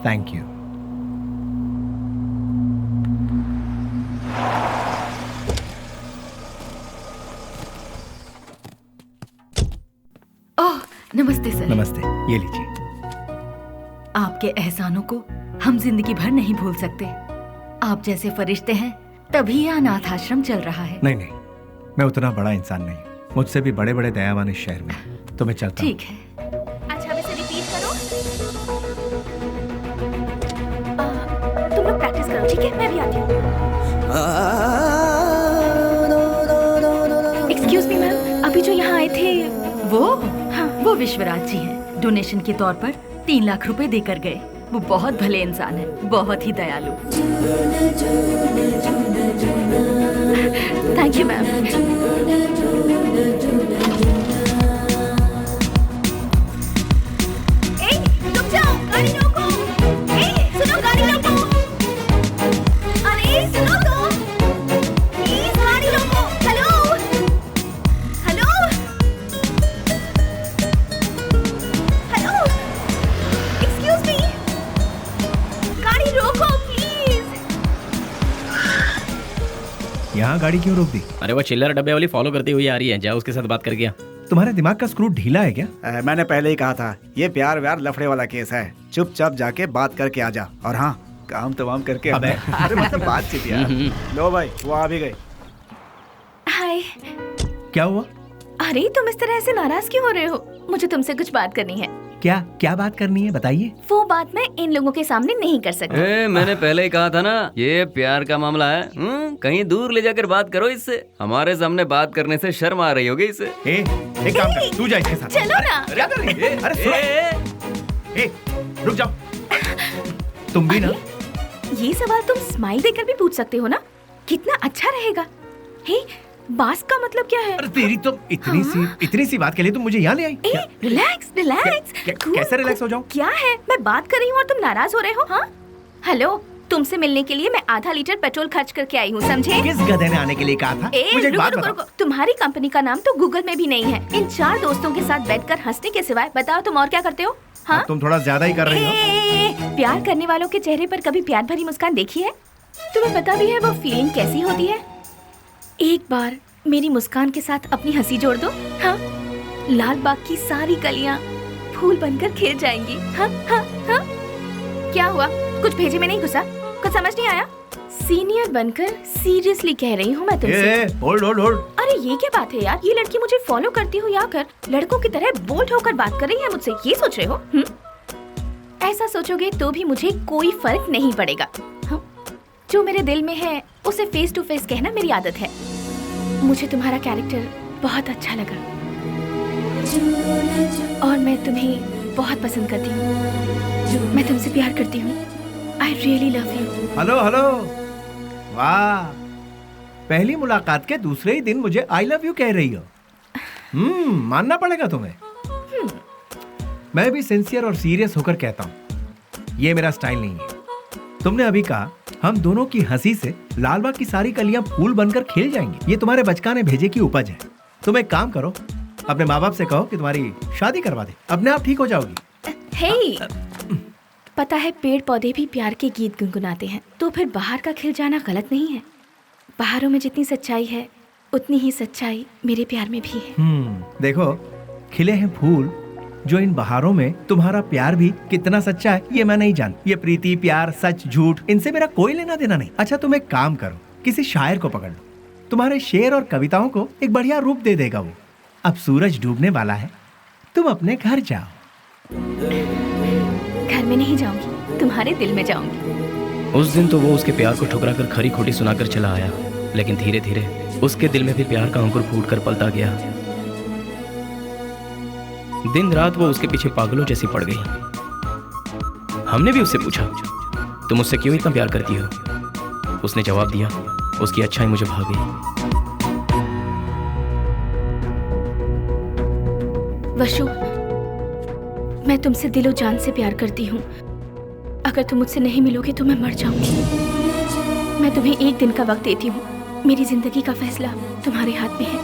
Thank you. ओह, नमस्ते सर। नमस्ते, ये लीजिए। आपके एहसानों को हम जिंदगी भर नहीं भूल सकते। आप जैसे फरिश्ते हैं तभी यह अनाथ आश्रम चल रहा है। नहीं नहीं, मैं उतना बड़ा इंसान नहीं, मुझसे भी बड़े बड़े दयावान इस शहर में। तो मैं चलता हूं। ठीक है। अच्छा, वैसे रिपीट करो। तुम लोग प्रैक्टिस करो, ठीक है? मैं भी आती हूँ। एक्सक्यूज मी मैम, अभी जो यहाँ आए थे वो? हाँ, वो विश्वराज जी हैं। डोनेशन के तौर पर 3 लाख रुपए देकर गए। वो बहुत भले इंसान है, बहुत ही दयालु। Thank you ma'am. गाड़ी रोको! सुनो, गाड़ी रोको! अरे सुनो तो! प्लीज गाड़ी रोको! Hello! Hello! Hello! Excuse me! गाड़ी रोको प्लीज! यहाँ गाड़ी क्यों रोक दी? अरे वो चिल्लर डब्बे वाली फॉलो करती हुई आ रही है, जाओ उसके साथ बात करके आ। तुम्हारे दिमाग का स्क्रू ढीला है क्या? मैंने पहले ही कहा था, ये प्यार व्यार लफड़े वाला केस है। चुपचाप जाके बात करके आ जा। और हाँ, काम तमाम करके। अबे अरे मतलब बातचीत यार। लो भाई, वो आ भी गई। हाय। क्या हुआ? अरे तुम इस तरह से नाराज क्यों हो रहे हो? मुझे तुमसे कुछ बात करनी है। क्या बात करनी है बताइए। वो बात मैं इन लोगों के सामने नहीं कर सकती। मैंने पहले ही कहा था ना, ये प्यार का मामला है। कहीं दूर ले जाकर बात करो इससे। हमारे सामने बात करने से शर्म आ रही होगी इसे। एक काम कर, तू जा इसके साथ। चलो ना। क्या कर रही है? अरे सुनो, रुक जाओ। तुम भी ना। ये सवाल तुम स्माइल देकर भी पूछ सकते हो ना, कितना अच्छा रहेगा। हे, बास का मतलब क्या है? अरे तेरी तो इतनी सी बात के लिए तुम मुझे यहाँ ले आई। Relax relax. कैसे रिलैक्स हो जाऊं? क्या है, मैं बात कर रही हूँ और तुम नाराज हो रहे हो? हाँ हेलो, तुमसे मिलने के लिए मैं आधा लीटर पेट्रोल खर्च करके आई हूँ, समझे? किस गधे ने आने के लिए कहा था? मुझे एक बात बताओ। तुम्हारी कंपनी का नाम तो गूगल में भी नहीं है। इन 4 दोस्तों के साथ बैठकर हंसने के सिवाय बताओ तुम और क्या करते हो? हाँ? तुम थोड़ा ज्यादा ही कर रही हो। प्यार करने वालों के चेहरे पर कभी प्यार भरी मुस्कान देखी है? तुम्हें पता भी है वो फीलिंग कैसी होती है? एक बार मेरी मुस्कान के साथ अपनी हंसी जोड़ दो। हाँ, लाल बाग की सारी कलियां फूल बनकर खिल जाएंगी। हाँ हाँ हाँ। क्या हुआ, कुछ भेजे में नहीं घुसा? कुछ समझ नहीं आया? सीनियर बनकर सीरियसली कह रही हूँ मैं तुमसे। होल्ड। अरे ये क्या बात है यार, ये लड़की मुझे फॉलो करती हुई आकर लड़कों की तरह बोल्ड होकर बात कर रही है मुझसे, ये सोच रहे हो? ऐसा सोचोगे तो भी मुझे कोई फर्क नहीं पड़ेगा। जो मेरे दिल में है उसे फेस टू फेस कहना मेरी आदत है। मुझे तुम्हारा कैरेक्टर बहुत अच्छा लगा और मैं तुम्हें बहुत पसंद करती हूँ। मैं तुमसे प्यार करती हूँ। I really love you। Hello, वाह, पहली मुलाकात के दूसरे ही दिन मुझे I love you कह रही हो। मानना पड़ेगा तुम्हें। मैं भी सिंसियर और सीरियस होकर कहता हूँ, ये मेरा स्टाइल नहीं है। तुमने अभी कहा हम दोनों की हंसी से लालबाग की सारी कलियां फूल बनकर खिल जाएंगी। ये तुम्हारे बचकाने भेजे की उपज है। तुम एक काम करो, अपने माँ बाप से कहो कि तुम्हारी शादी करवा दे, अपने आप ठीक हो जाओगी। हे, पता है पेड़ पौधे भी प्यार के गीत गुनगुनाते हैं, तो फिर बाहर का खिल जाना गलत नहीं है। बाहरों में जितनी सच्चाई है उतनी ही सच्चाई मेरे प्यार में भी है। देखो, खिले हैं फूल, जो इन बहारों में तुम्हारा प्यार भी कितना सच्चा है ये मैं नहीं जानती। ये प्रीति, प्यार, सच, झूठ, इनसे मेरा कोई लेना देना नहीं। अच्छा, तुम एक काम करो, किसी शायर को पकड़ लो, तुम्हारे शेर और कविताओं को एक बढ़िया रूप दे देगा वो। अब सूरज डूबने वाला है, तुम अपने घर जाओ। घर में नहीं जाऊंगी, तुम्हारे दिल में जाऊंगी। उस दिन तो वो उसके प्यार को ठुकरा कर खरी खोटी सुनाकर चला आया, लेकिन धीरे धीरे उसके दिल में भी प्यार का अंकुर फूट कर पलता गया। दिन रात वो उसके पीछे पागलों जैसी पड़ गई। हमने भी उससे पूछा, तुम मुझसे क्यों इतना प्यार करती हो? उसने जवाब दिया, उसकी अच्छाई मुझे भा गई। वशु, मैं तुमसे दिलो जान से प्यार करती हूँ। अगर तुम मुझसे नहीं मिलोगे तो मैं मर जाऊंगी। मैं तुम्हें एक दिन का वक्त देती हूँ। मेरी जिंदगी का फैसला तुम्हारे हाथ में है।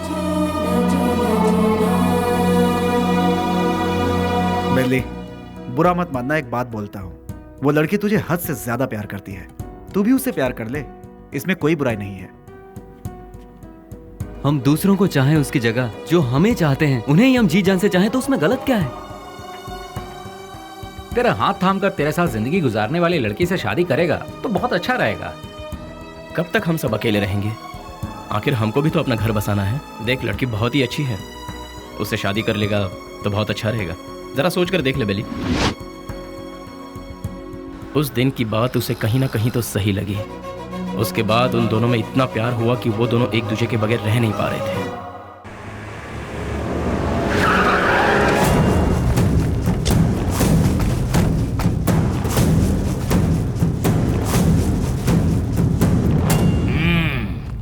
बिल्ली, बुरा मत मानना, एक बात बोलता हूँ, वो लड़की तुझे हद से ज्यादा प्यार करती है। तू भी उससे प्यार कर ले, इसमें कोई बुराई नहीं है। हम दूसरों को चाहें उसकी जगह जो हमें चाहते हैं, उन्हें ही हम जी जान से चाहें तो उसमें गलत क्या है? तेरा हाथ थाम कर तेरे साथ जिंदगी गुजारने वाली लड़की से शादी करेगा तो बहुत अच्छा रहेगा। कब तक हम सब अकेले रहेंगे? आखिर हमको भी तो अपना घर बसाना है। देख, लड़की बहुत ही अच्छी है, उससे शादी कर लेगा तो बहुत अच्छा रहेगा। जरा सोच कर देख ले बेली। उस दिन की बात उसे कहीं ना कहीं तो सही लगी। उसके बाद उन दोनों में इतना प्यार हुआ कि वो दोनों एक दूसरे के बगैर रह नहीं पा रहे थे।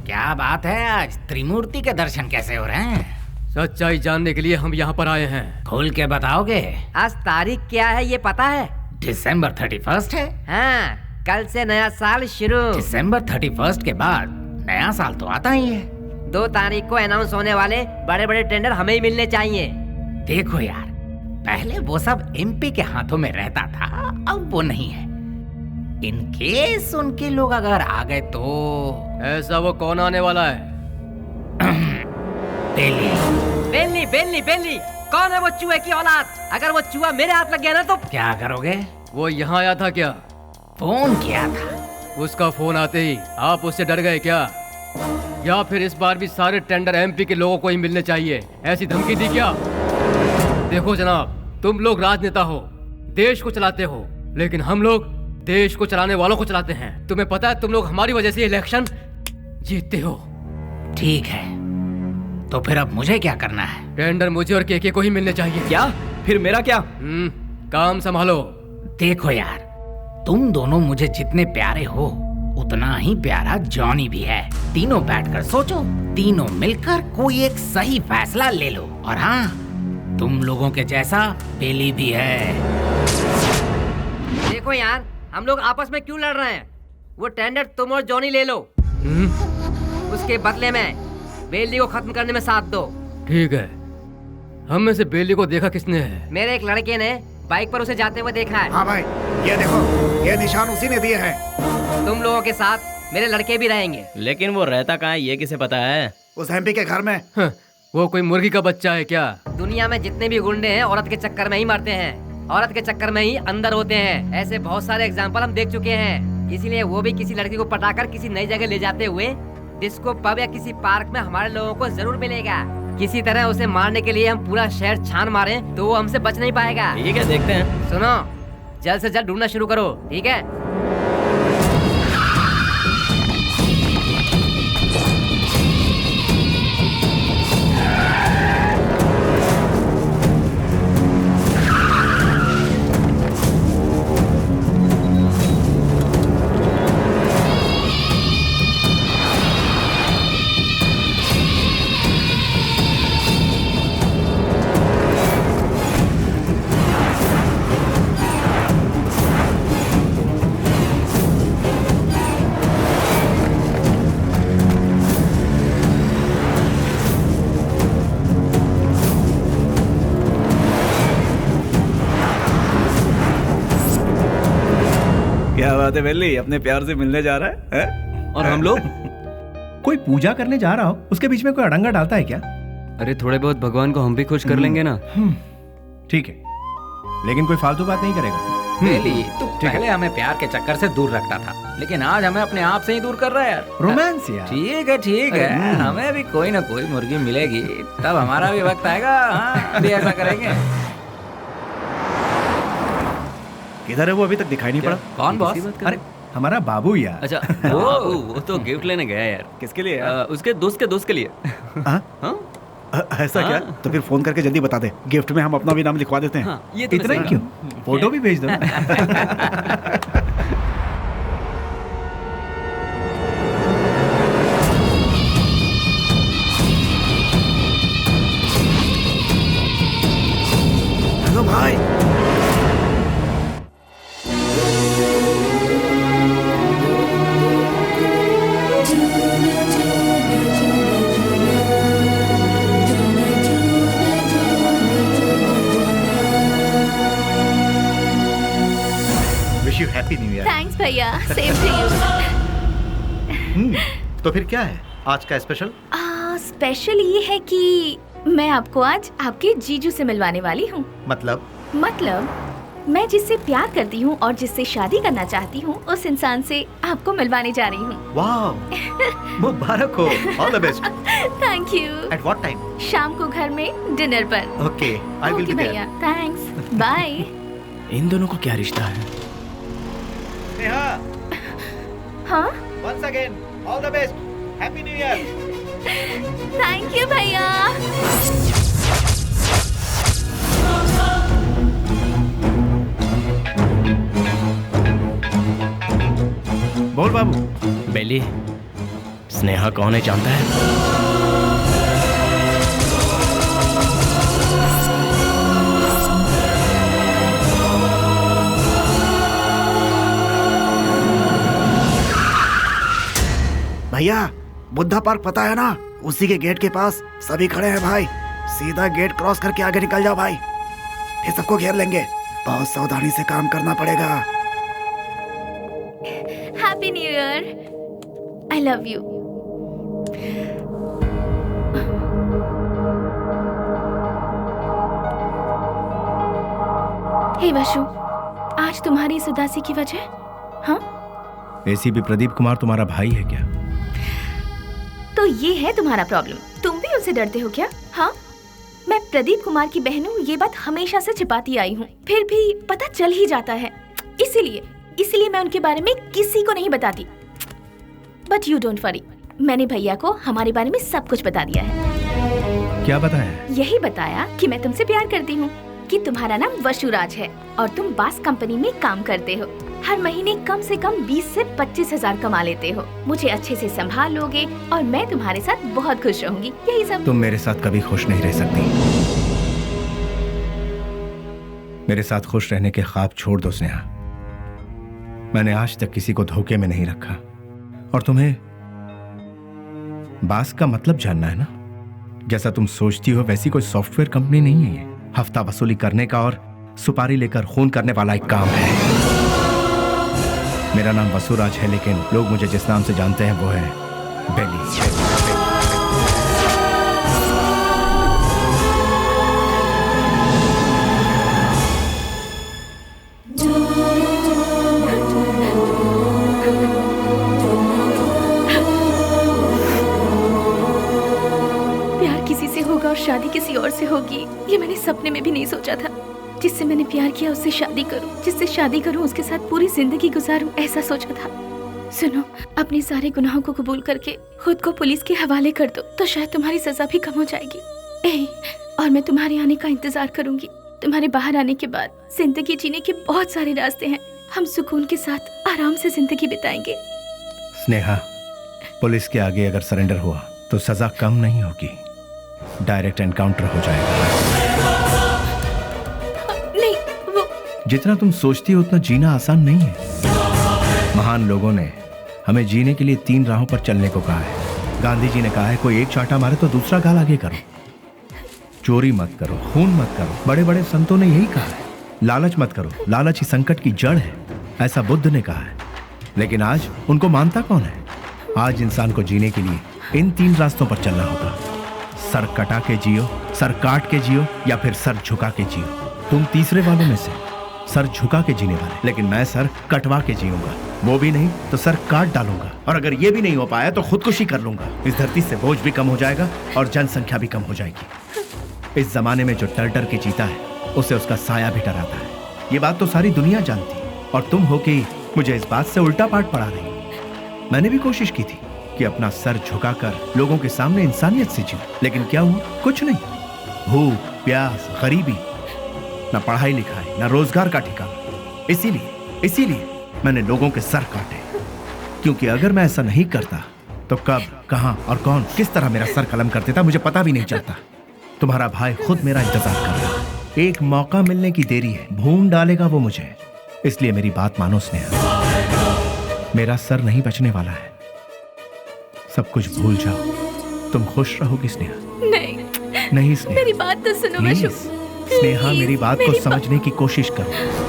क्या बात है, आज त्रिमूर्ति के दर्शन कैसे हो रहे हैं? सच्चाई जानने के लिए हम यहाँ पर आए हैं। खोल के बताओगे? आज तारीख क्या है ये पता है? दिसंबर 31 है। हाँ, कल से नया साल शुरू। दिसंबर 31 के बाद नया साल तो आता ही है। 2 तारीख को अनाउंस होने वाले बड़े बड़े टेंडर हमें ही मिलने चाहिए। देखो यार, पहले वो सब एमपी के हाथों में रहता था, अब वो नहीं है। इन केस उनके लोग अगर आ गए तो। ऐसा वो कौन आने वाला है? बेली बेली बेली, कौन है वो चूहे की औलाद? अगर वो चूहा मेरे हाथ लग गया ना तो क्या करोगे? वो यहाँ आया था क्या? फोन किया था। उसका फोन आते ही आप उससे डर गए क्या? या फिर इस बार भी सारे टेंडर एमपी के लोगों को ही मिलने चाहिए, ऐसी धमकी दी क्या? देखो जनाब, तुम लोग राजनेता हो, देश को चलाते हो, लेकिन हम लोग देश को चलाने वालों को चलाते हैं। तुम्हें पता है तुम लोग हमारी वजह से इलेक्शन जीतते हो। ठीक है, तो फिर अब मुझे क्या करना है? टेंडर मुझे और केके को ही मिलने चाहिए। क्या? फिर मेरा क्या? काम संभालो। देखो यार, तुम दोनों मुझे जितने प्यारे हो उतना ही प्यारा जॉनी भी है। तीनों बैठकर सोचो, तीनों मिलकर कोई एक सही फैसला ले लो। और हाँ, तुम लोगों के जैसा बेली भी है। देखो यार, हम लोग आपस में क्यों लड़ रहे हैं? वो टेंडर तुम और जॉनी ले लो, उसके बदले में बेली को खत्म करने में साथ दो। ठीक है। हम में से बेली को देखा किसने है? मेरे एक लड़के ने बाइक पर उसे जाते हुए देखा है। हाँ भाई, ये देखो, ये निशान उसी ने दिए हैं। तुम लोगों के साथ मेरे लड़के भी रहेंगे। लेकिन वो रहता कहाँ है, ये किसे पता है? उस एमपी के घर में। वो कोई मुर्गी का बच्चा है क्या? दुनिया में जितने भी गुंडे हैं औरत के चक्कर में ही मरते हैं, औरत के चक्कर में ही अंदर होते हैं। ऐसे बहुत सारे एग्जाम्पल हम देख चुके हैं। इसीलिए वो भी किसी लड़की को पटाकर किसी नई जगह ले जाते हुए डिस्को पब या किसी पार्क में हमारे लोगों को जरूर मिलेगा। किसी तरह उसे मारने के लिए हम पूरा शहर छान मारे तो वो हमसे बच नहीं पाएगा। ठीक है, देखते हैं। सुनो, जल्द से जल्द ढूंढना शुरू करो, ठीक है? क्या बात है बेली, अपने प्यार से मिलने जा रहा है? और हम लोग? कोई पूजा करने जा रहा हो, उसके बीच में कोई अड़ंगा डालता है क्या? अरे थोड़े बहुत भगवान को हम भी खुश कर लेंगे ना। ठीक है, लेकिन कोई फालतू बात नहीं करेगा। बेली, तू पहले हमें प्यार के चक्कर से दूर रखता था, लेकिन आज हमें अपने आप से ही दूर कर रहा है यार। रोमांस यार। ठीक है, ठीक है, हमें भी कोई ना कोई मुर्गी मिलेगी, तब हमारा भी वक्त आएगा। हाँ, भी ऐसा करेंगे। किधर है वो? अभी तक दिखाई नहीं पड़ा। कौन बॉस? अरे हमारा बाबू यार। अच्छा, वो तो गिफ्ट लेने गया यार। किसके लिए? उसके दोस्त के लिए। ऐसा क्या? तो फिर फोन करके जल्दी बता दे, गिफ्ट में हम अपना भी नाम लिखवा देते हैं। ये तो इतना ही क्यों, फोटो भी भेज दो। हेलो भाई। Wish you happy new year. Thanks भैया, सेम टू यू। तो फिर क्या है आज का स्पेशल? स्पेशल ये है कि मैं आपको आज आपके जीजू से मिलवाने वाली हूँ। मतलब मैं जिससे प्यार करती हूँ और जिससे शादी करना चाहती हूँ, उस इंसान से आपको मिलवाने जा रही हूँ। वाह, मुबारक हो। All the best. Thank you. At what time? शाम को घर में डिनर पर। Okay, I will be there. भैया, थैंक्स, बाय। इन दोनों को क्या रिश्ता है? नेहा, हाँ? Once again all the best, happy new year. Thank you भैया। बोल बाबू। बेली, स्नेहा कौन है जानता है? भैया, बुद्धा पार्क पता है ना? उसी के गेट के पास सभी खड़े हैं भाई। सीधा गेट क्रॉस करके आगे निकल जाओ भाई, फिर सबको घेर लेंगे। बहुत सावधानी से काम करना पड़ेगा। Happy new year. I love you. Hey Vashu, आज तुम्हारी इस उदासी की वजह? हाँ? एसीपी प्रदीप कुमार तुम्हारा भाई है क्या? तो ये है तुम्हारा प्रॉब्लम। तुम भी उनसे डरते हो क्या? हाँ, मैं प्रदीप कुमार की बहन हूँ, ये बात हमेशा से छिपाती आई हूँ, फिर भी पता चल ही जाता है। इसीलिए मैं उनके बारे में किसी को नहीं बताती। बट यू डोंट वरी, मैंने भैया को हमारे बारे में सब कुछ बता दिया है। क्या बताया? यही बताया कि मैं तुमसे प्यार करती हूँ, कि तुम्हारा नाम वसुराज है और तुम बास कंपनी में काम करते हो। हर महीने कम से कम 20 से 25 हजार कमा लेते हो। मुझे अच्छे से संभाल लोगे और मैं तुम्हारे साथ बहुत खुश रहूंगी। यही सब। तुम मेरे साथ कभी खुश नहीं रह सकती। मेरे साथ खुश रहने के ख्वाब छोड़ दो स्नेहा। मैंने आज तक किसी को धोखे में नहीं रखा। और तुम्हें बास का मतलब जानना है ना? जैसा तुम सोचती हो वैसी कोई सॉफ्टवेयर कंपनी नहीं है ये। हफ्ता वसूली करने का और सुपारी लेकर खून करने वाला एक काम है। मेरा नाम वसुराज है, लेकिन लोग मुझे जिस नाम से जानते हैं वो है बेली। प्यार किसी से होगा और शादी किसी और से होगी, ये मैंने सपने में भी नहीं सोचा था। जिससे मैंने प्यार किया उससे शादी करूं, जिससे शादी करूं उसके साथ पूरी जिंदगी गुजारूं, ऐसा सोचा था। सुनो, अपने सारे गुनाहों को कबूल करके खुद को पुलिस के हवाले कर दो तो शायद तुम्हारी सजा भी कम हो जाएगी। और मैं तुम्हारे आने का इंतजार करूंगी। तुम्हारे बाहर आने के बाद जिंदगी जीने के बहुत सारे रास्ते हैं। हम सुकून के साथ आराम से जिंदगी बिताएंगे। स्नेहा, पुलिस के आगे अगर सरेंडर हुआ तो सजा कम नहीं होगी, डायरेक्ट एनकाउंटर हो जाएगा। नहीं, वो जितना तुम सोचती हो उतना जीना आसान नहीं है। महान लोगों ने हमें जीने के लिए 3 राहों पर चलने को कहा है। गांधी जी ने कहा है कोई एक चांटा मारे तो दूसरा गाल आगे करो, चोरी मत करो, खून मत करो। बड़े बड़े संतों ने यही कहा है। लालच मत करो, लालच ही संकट की जड़ है, ऐसा बुद्ध ने कहा है। लेकिन आज उनको मानता कौन है? आज इंसान को जीने के लिए इन 3 रास्तों पर चलना होगा। सर कटा के जियो, सर काट के जियो, या फिर सर झुका के जियो। तुम तीसरे वालों में से सर झुका के जीने वाले, लेकिन मैं सर कटवा के जीऊंगा। वो भी नहीं तो सर काट डालूंगा, और अगर ये भी नहीं हो पाया तो खुदकुशी कर लूंगा। इस धरती से बोझ भी कम हो जाएगा और जनसंख्या भी कम हो जाएगी। इस जमाने में जो डर डर के जीता है उसे उसका साया भी डराता है। ये बात तो सारी दुनिया जानती है, और तुम हो कि मुझे इस बात से उल्टा पाठ पढ़ा रही। मैंने भी कोशिश की थी कि अपना सर झुकाकर लोगों के सामने इंसानियत से जीऊं, लेकिन क्या हुआ? कुछ नहीं। भूख, प्यास, गरीबी, ना पढ़ाई लिखाई, ना रोजगार का ठिकाना। इसीलिए मैंने लोगों के सर काटे, क्योंकि अगर मैं ऐसा नहीं करता तो कब, कहां और कौन किस तरह मेरा सर कलम कर देता मुझे पता भी नहीं चलता। तुम्हारा भाई खुद मेरा इंतजार कर रहा है। एक मौका मिलने की देरी है, भून डालेगा वो मुझे। इसलिए मेरी बात मानो स्नेहा, मेरा सर नहीं बचने वाला है। सब कुछ भूल जाओ, तुम खुश रहोगी स्नेहा। नहीं स्नेहा, मेरी बात तो सुनो वशु। स्नेहा, मेरी बात को समझने की कोशिश करो।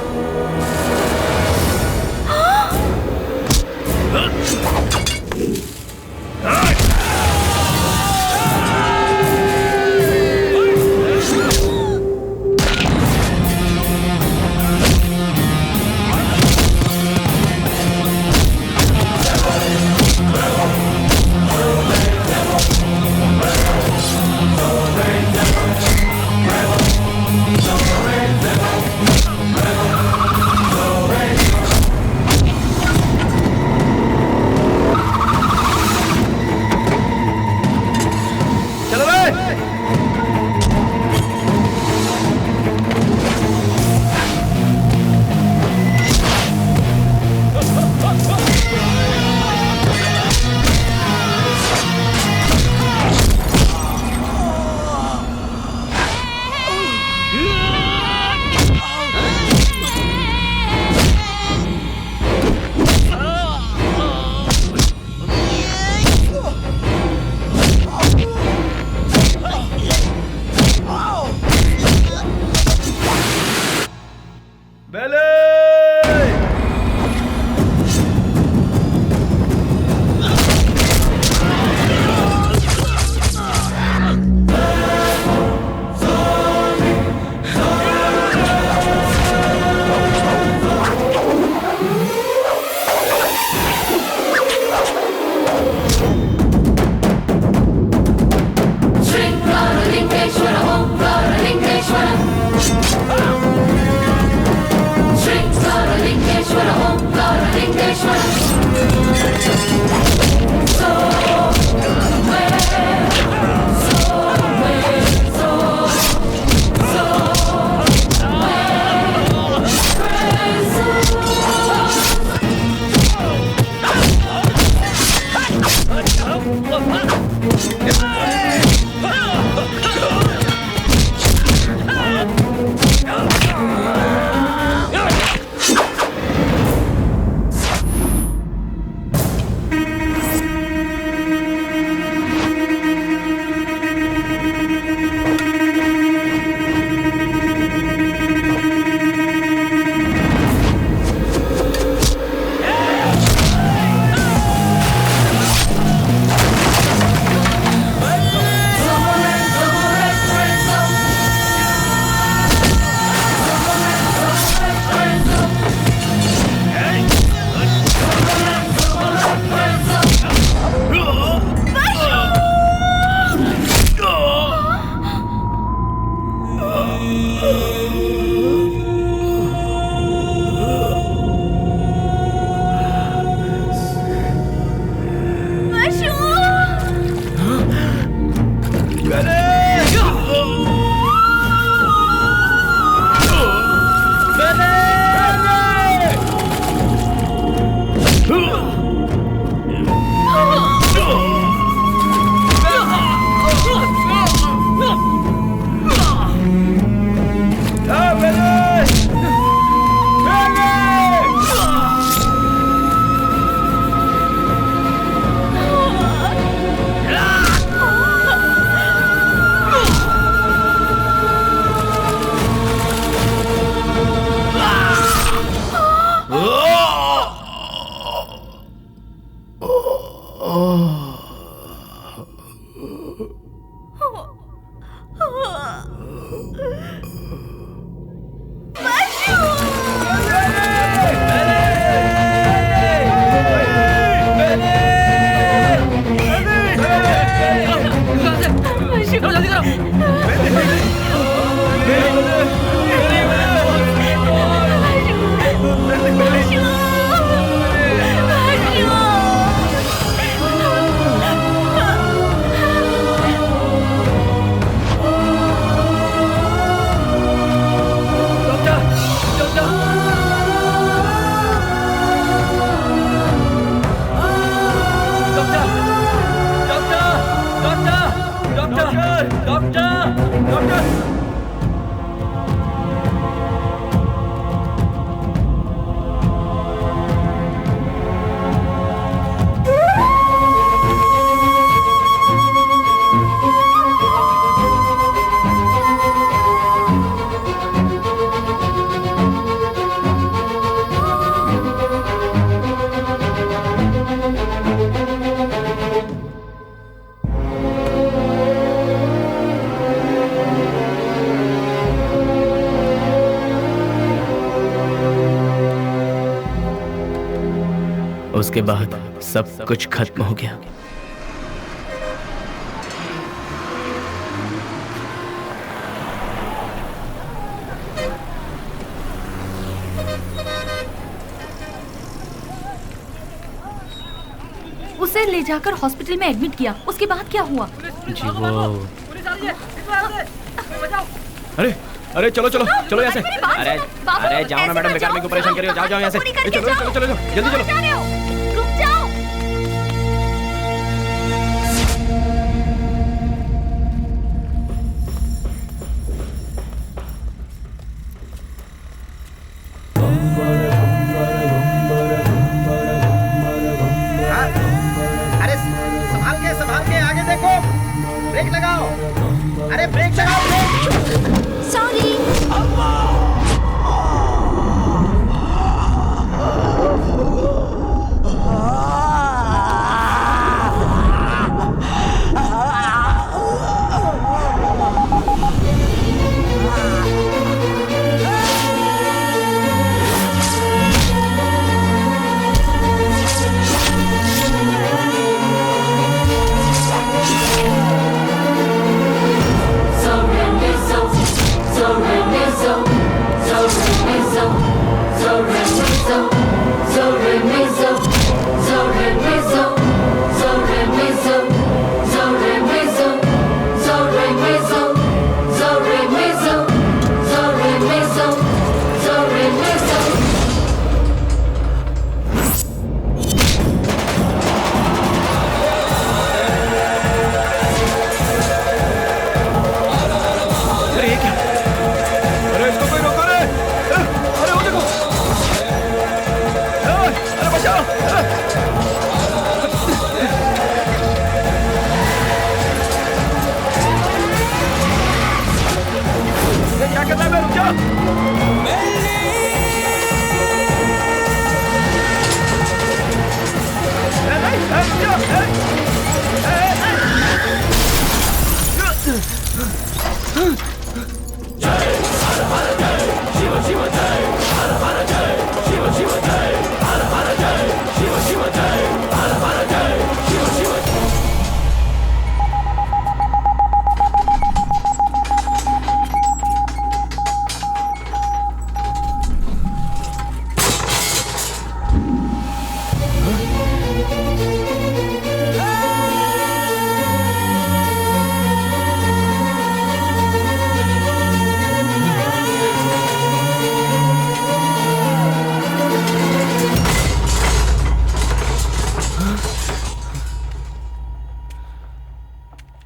उसके बाद सब कुछ खत्म हो गया। उसे ले जाकर हॉस्पिटल में एडमिट किया, उसके बाद क्या हुआ? जी वो अरे चलो चलो चलो यहाँ से। अरे जाओ ना मैडम, बेकार मेरे को परेशान करियो। जाओ यहाँ से। चलो चलो चलो जल्दी चलो। रुक जाओ। अरे संभाल के आगे देखो, ब्रेक लगाओ। अरे ब्रेक लगाओ, ब्रेक। सॉरी।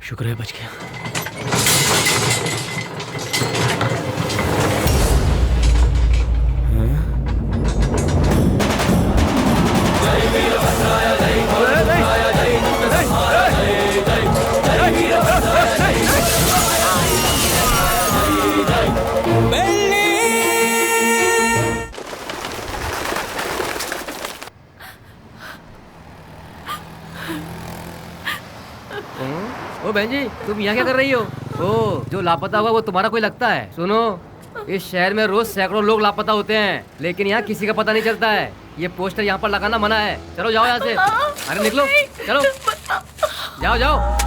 शुक्र है बच गया। ओ बहन जी, तुम यहाँ क्या कर रही हो? ओ, जो लापता हुआ वो तुम्हारा कोई लगता है? सुनो, इस शहर में रोज सैकड़ों लोग लापता होते हैं, लेकिन यहाँ किसी का पता नहीं चलता है। ये पोस्टर यहाँ पर लगाना मना है। चलो जाओ यहाँ से। अरे निकलो, चलो जाओ जाओ।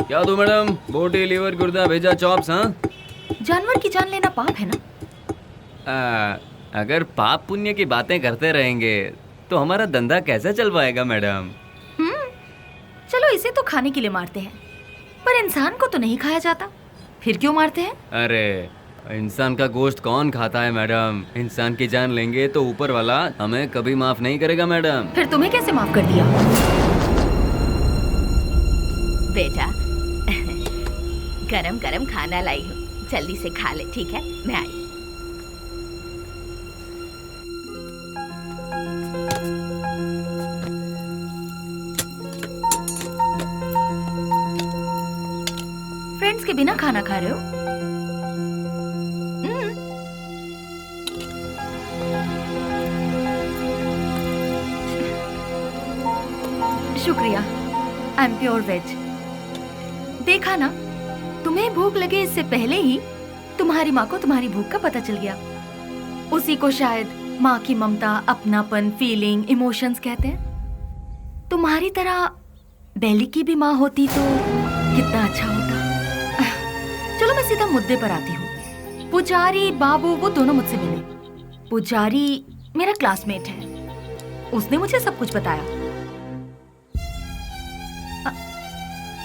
क्या दो मैडम? बोटी, लीवर, गुर्दा, भेजा, चॉप्स। हाँ, जानवर की जान लेना पाप है ना? अगर पाप पुण्य की बातें करते रहेंगे तो हमारा धंधा कैसे चल पाएगा मैडम? चलो इसे तो खाने के लिए मारते हैं, पर इंसान को तो नहीं खाया जाता, फिर क्यों मारते हैं? अरे इंसान का गोश्त कौन खाता है मैडम? इंसान की जान लेंगे तो ऊपर वाला हमें कभी माफ नहीं करेगा मैडम। फिर तुम्हें कैसे माफ कर दिया? बेटा, गरम गरम खाना लाई हूँ, जल्दी से खा ले, ठीक है? मैं आई। फ्रेंड्स के बिना खाना खा रहे हो? शुक्रिया, आई एम प्योर वेज। देखा ना, तुम्हें भूख लगे इससे पहले ही तुम्हारी माँ को तुम्हारी भूख का पता चल गया। उसी को शायद माँ की ममता, अपनापन, फीलिंग, इमोशंस कहते हैं। तुम्हारी तरह बेली की भी माँ होती तो कितना अच्छा होता। चलो मैं सीधा मुद्दे पर आती हूँ। पुजारी बाबू वो दोनों मुझसे मिले। पुजारी मेरा क्लासमेट है, उसने मुझे सब कुछ बताया।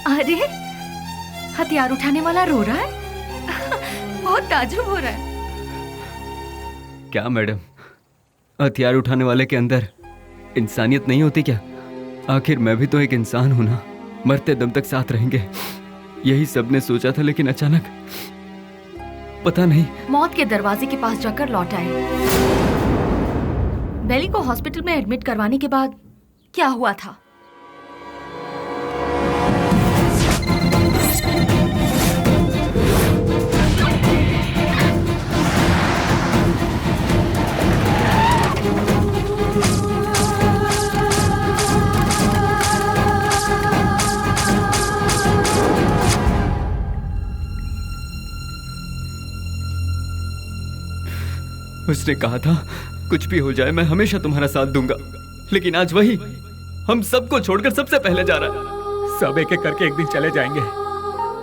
अरे हथियार उठाने वाला रो रहा है। बहुत ताज्जुब हो रहा है। क्या मैडम, हथियार उठाने वाले के अंदर इंसानियत नहीं होती क्या? आखिर मैं भी तो एक इंसान हूं ना। मरते दम तक साथ रहेंगे, यही सबने सोचा था, लेकिन अचानक पता नहीं मौत के दरवाजे के पास जाकर लौट आए। बेली को हॉस्पिटल में एडमिट करवाने के बाद क्या हुआ था? उसने कहा था कुछ भी हो जाए मैं हमेशा तुम्हारा साथ दूंगा, लेकिन आज वही हम सबको छोड़कर सबसे पहले जा रहा है। सब एक एक करके एक दिन चले जाएंगे।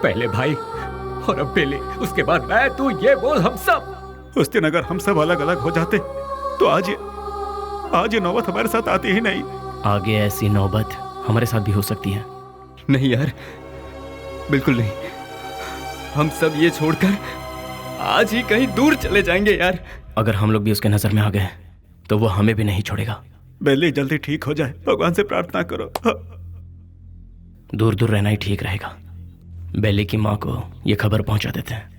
पहले भाई और अब बेली, उसके बाद मैं, तू, ये बोल हम सब। उस दिन अगर हम सब अलग अलग हो जाते तो आज ये नौबत हमारे साथ आती ही नहीं। आगे ऐसी नौबत हमारे साथ भी हो सकती है। नहीं यार, बिल्कुल नहीं। हम सब ये छोड़कर आज ही कहीं दूर चले जाएंगे यार। अगर हम लोग भी उसके नजर में आ गए तो वो हमें भी नहीं छोड़ेगा। बेली जल्दी ठीक हो जाए, भगवान से प्रार्थना करो। दूर दूर रहना ही ठीक रहेगा। बेली की माँ को ये खबर पहुंचा देते हैं।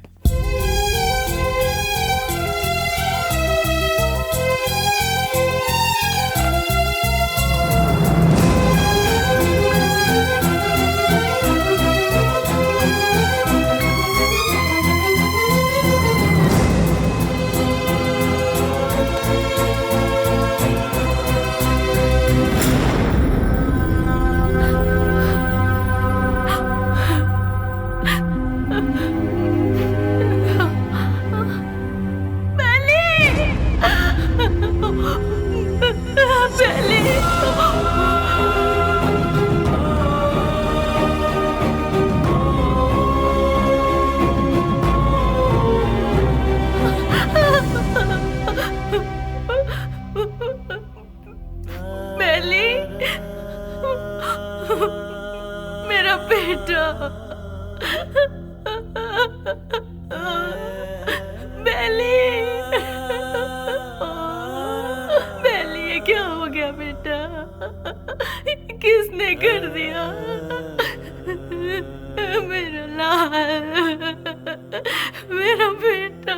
बेटा। बेली, बेली ये क्या हो गया बेटा? किसने कर दिया? मेरा लाल, मेरा बेटा।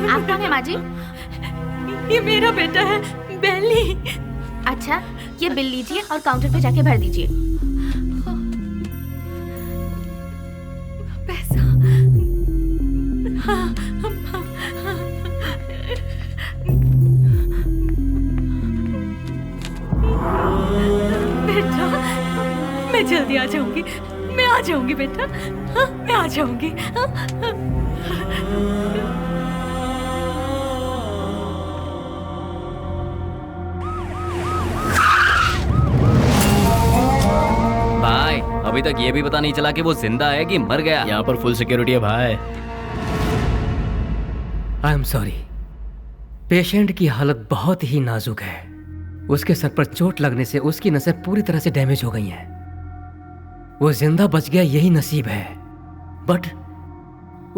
आप कौन है माँ जी? ये मेरा बेटा है, बेली। अच्छा, ये बिल लीजिए और काउंटर पे जाके भर दीजिए। पैसा? हाँ, बेटा, मैं जल्दी आ जाऊंगी। मैं आ जाऊंगी बेटा। हाँ, मैं आ जाऊंगी। भाई अभी तक ये भी पता नहीं चला कि वो जिंदा है कि मर गया। यहाँ पर फुल सिक्योरिटी है भाई। आई एम सॉरी, पेशेंट की हालत बहुत ही नाजुक है। उसके सर पर चोट लगने से उसकी नसें पूरी तरह से डैमेज हो गई हैं। वो जिंदा बच गया यही नसीब है, बट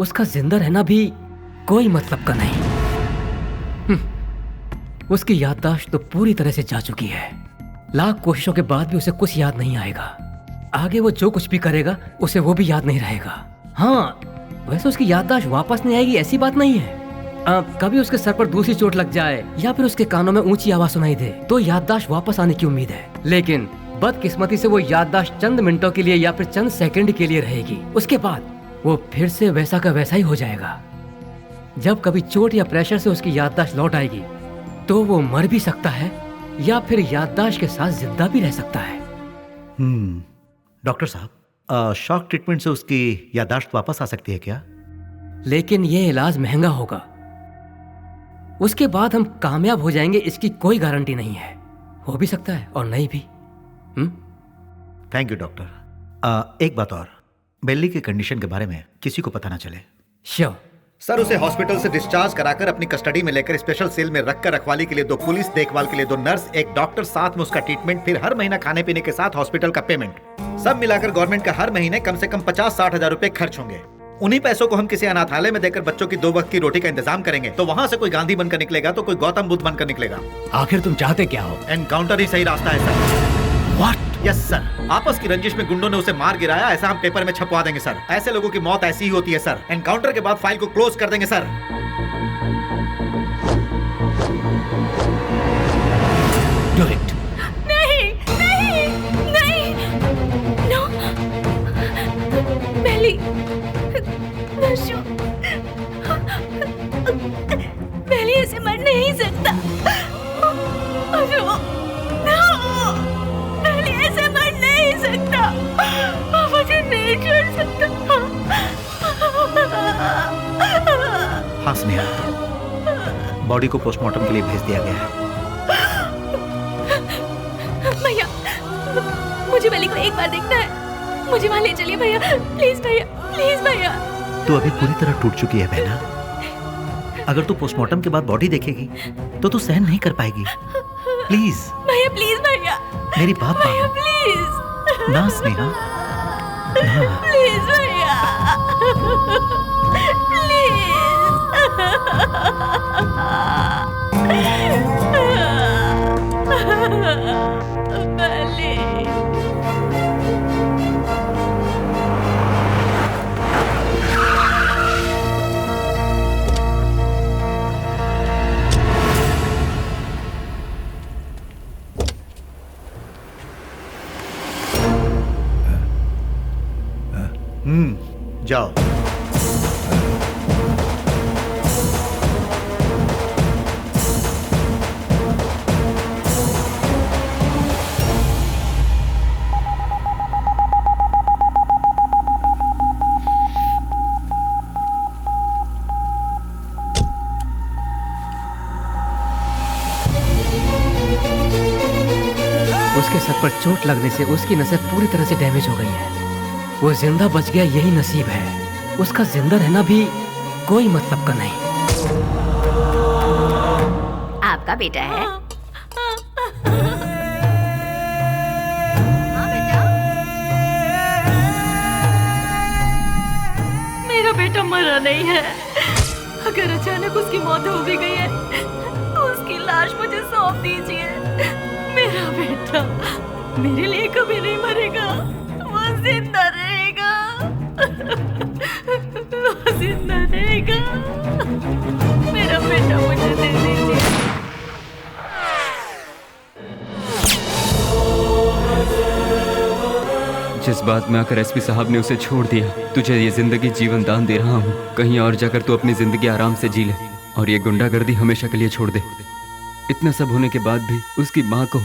उसका जिंदा रहना भी कोई मतलब का नहीं। उसकी याददाश्त तो पूरी तरह से जा चुकी है। लाख कोशिशों के बाद भी उसे कुछ याद नहीं आएगा। आगे वो जो कुछ भी करेगा उसे वो भी याद नहीं रहेगा। हाँ, वैसे उसकी याददाश्त वापस नहीं आएगी ऐसी बात नहीं है। कभी उसके सर पर दूसरी चोट लग जाए या फिर उसके कानों में ऊंची आवाज सुनाई दे तो याददाश्त वापस आने की उम्मीद है, लेकिन बदकिस्मती से वो याददाश्त चंद मिनटों के लिए या फिर चंद सेकंड के लिए रहेगी। उसके बाद वो फिर से वैसा का वैसा ही हो जाएगा। जब कभी चोट या प्रेशर से उसकी याददाश्त लौट आएगी तो वो मर भी सकता है या फिर याददाश्त के साथ जिंदा भी रह सकता है। डॉक्टर साहब, शॉक ट्रीटमेंट से उसकी याददाश्त वापस आ सकती है क्या? लेकिन ये इलाज महंगा होगा। उसके बाद हम कामयाब हो जाएंगे इसकी कोई गारंटी नहीं है। हो भी सकता है और नहीं भी। Thank you doctor. एक बात और, बेली की कंडीशन के बारे में किसी को पता ना चले। श्योर सर, उसे हॉस्पिटल से डिस्चार्ज कराकर अपनी कस्टडी में लेकर स्पेशल सेल में रखकर रखवाली के लिए 2 पुलिस, देखभाल के लिए 2 नर्स, एक डॉक्टर, साथ में उसका ट्रीटमेंट, फिर हर महीना खाने पीने के साथ हॉस्पिटल का पेमेंट, सब मिलाकर गवर्नमेंट का हर महीने कम से कम 50-60 हजार रुपए खर्च होंगे। उन्हीं पैसों को हम किसी अनाथालय में देकर बच्चों की 2 वक्त की रोटी का इंतजाम करेंगे तो वहाँ से कोई गांधी बनकर निकलेगा तो कोई गौतम बुद्ध बनकर निकलेगा। आखिर तुम चाहते क्या हो? एनकाउंटर ही सही रास्ता है सर। व्हाट? यस सर, आपस की रंजिश में गुंडों ने उसे मार गिराया, ऐसा हम पेपर में छपवा देंगे सर। ऐसे लोगों की मौत ऐसी ही होती है सर। एनकाउंटर के बाद फाइल को क्लोज कर देंगे सर। Do it. नहीं, नहीं, नहीं, नो, बेली, नशो, बेली ऐसे मर नहीं सकता। अशो, नो, बेली ऐसे मर नहीं सकता। मुझे नहीं छोड़ सकता। हाँ स्नेहा, बॉडी को पोस्टमार्टम के लिए भेज दिया गया है। भैया, मुझे बेली को एक बार देखना है। मुझे वहाँ ले चलिए भैया, प्लीज भैया, प्लीज भैया। तू अभी पूरी तरह टूट चुकी है बहना। अगर तू पोस्टमार्टम के बाद बॉडी देखेगी तो तू सहन नहीं कर पाएगी। प्लीज भैया, प्लीज भैया, मेरी बात भैया, मानो प्लीज ना स्नेहा, ना। प्लीज भैया, जाओ। पर चोट लगने से उसकी नसें पूरी तरह से डैमेज हो गई है। वो जिंदा बच गया, यही नसीब है। उसका जिंदा रहना भी कोई मतलब का नहीं। आपका बेटा है? मेरा बेटा मरा नहीं है। अगर अचानक उसकी मौत हो भी गई है तो उसकी लाश मुझे सौंप दीजिए। मेरा बेटा मेरे लिए कभी नहीं मरेगा, वो जिंदा रहेगा। वो जिंदा रहेगा। मेरा बेटा मुझे दे दीजिए। जिस बात में आकर एसपी साहब ने उसे छोड़ दिया, तुझे ये जिंदगी जीवन दान दे रहा हूँ। कहीं और जाकर तू अपनी जिंदगी आराम से जी ले और ये गुंडागर्दी हमेशा के लिए छोड़ दे। इतना सब होने के बाद भी उसकी माँ को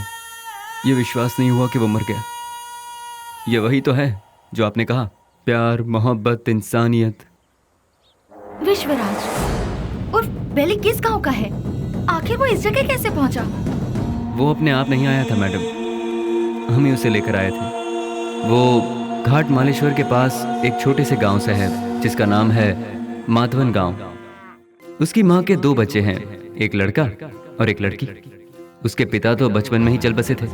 ये विश्वास नहीं हुआ कि वो मर गया। ये वही तो है जो आपने कहा, प्यार, मोहब्बत, इंसानियत। विश्वराज और बेली किस गांव का है? आखिर वो इस जगह कैसे पहुंचा? वो अपने आप नहीं आया था मैडम, हम ही उसे लेकर आए थे। वो घाट मालेश्वर के पास एक छोटे से गांव से है जिसका नाम है माधवन गांव। उसकी माँ के 2 बच्चे हैं, एक लड़का और एक लड़की। उसके पिता तो बचपन में ही चल बसे थे।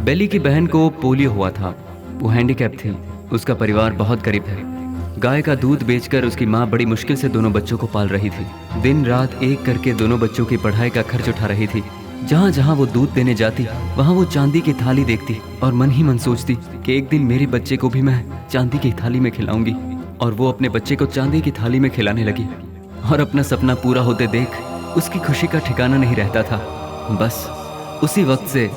बेली की बहन को पोलियो हुआ था, वो हैंडीकैप थी। उसका परिवार बहुत गरीब है। गाय का दूध बेचकर उसकी माँ बड़ी मुश्किल से दोनों बच्चों को पाल रही थी। दिन रात एक करके दोनों बच्चों की पढ़ाई का खर्च उठा रही थी। जहाँ जहाँ वो दूध देने जाती वहाँ वो चांदी की थाली देखती और मन ही मन सोचती कि एक दिन मेरे बच्चे को भी मैं चांदी की थाली में खिलाऊंगी। और वो अपने बच्चे को चांदी की थाली में खिलाने लगी और अपना सपना पूरा होते देख उसकी खुशी का ठिकाना नहीं रहता था। बस उसी वक्त से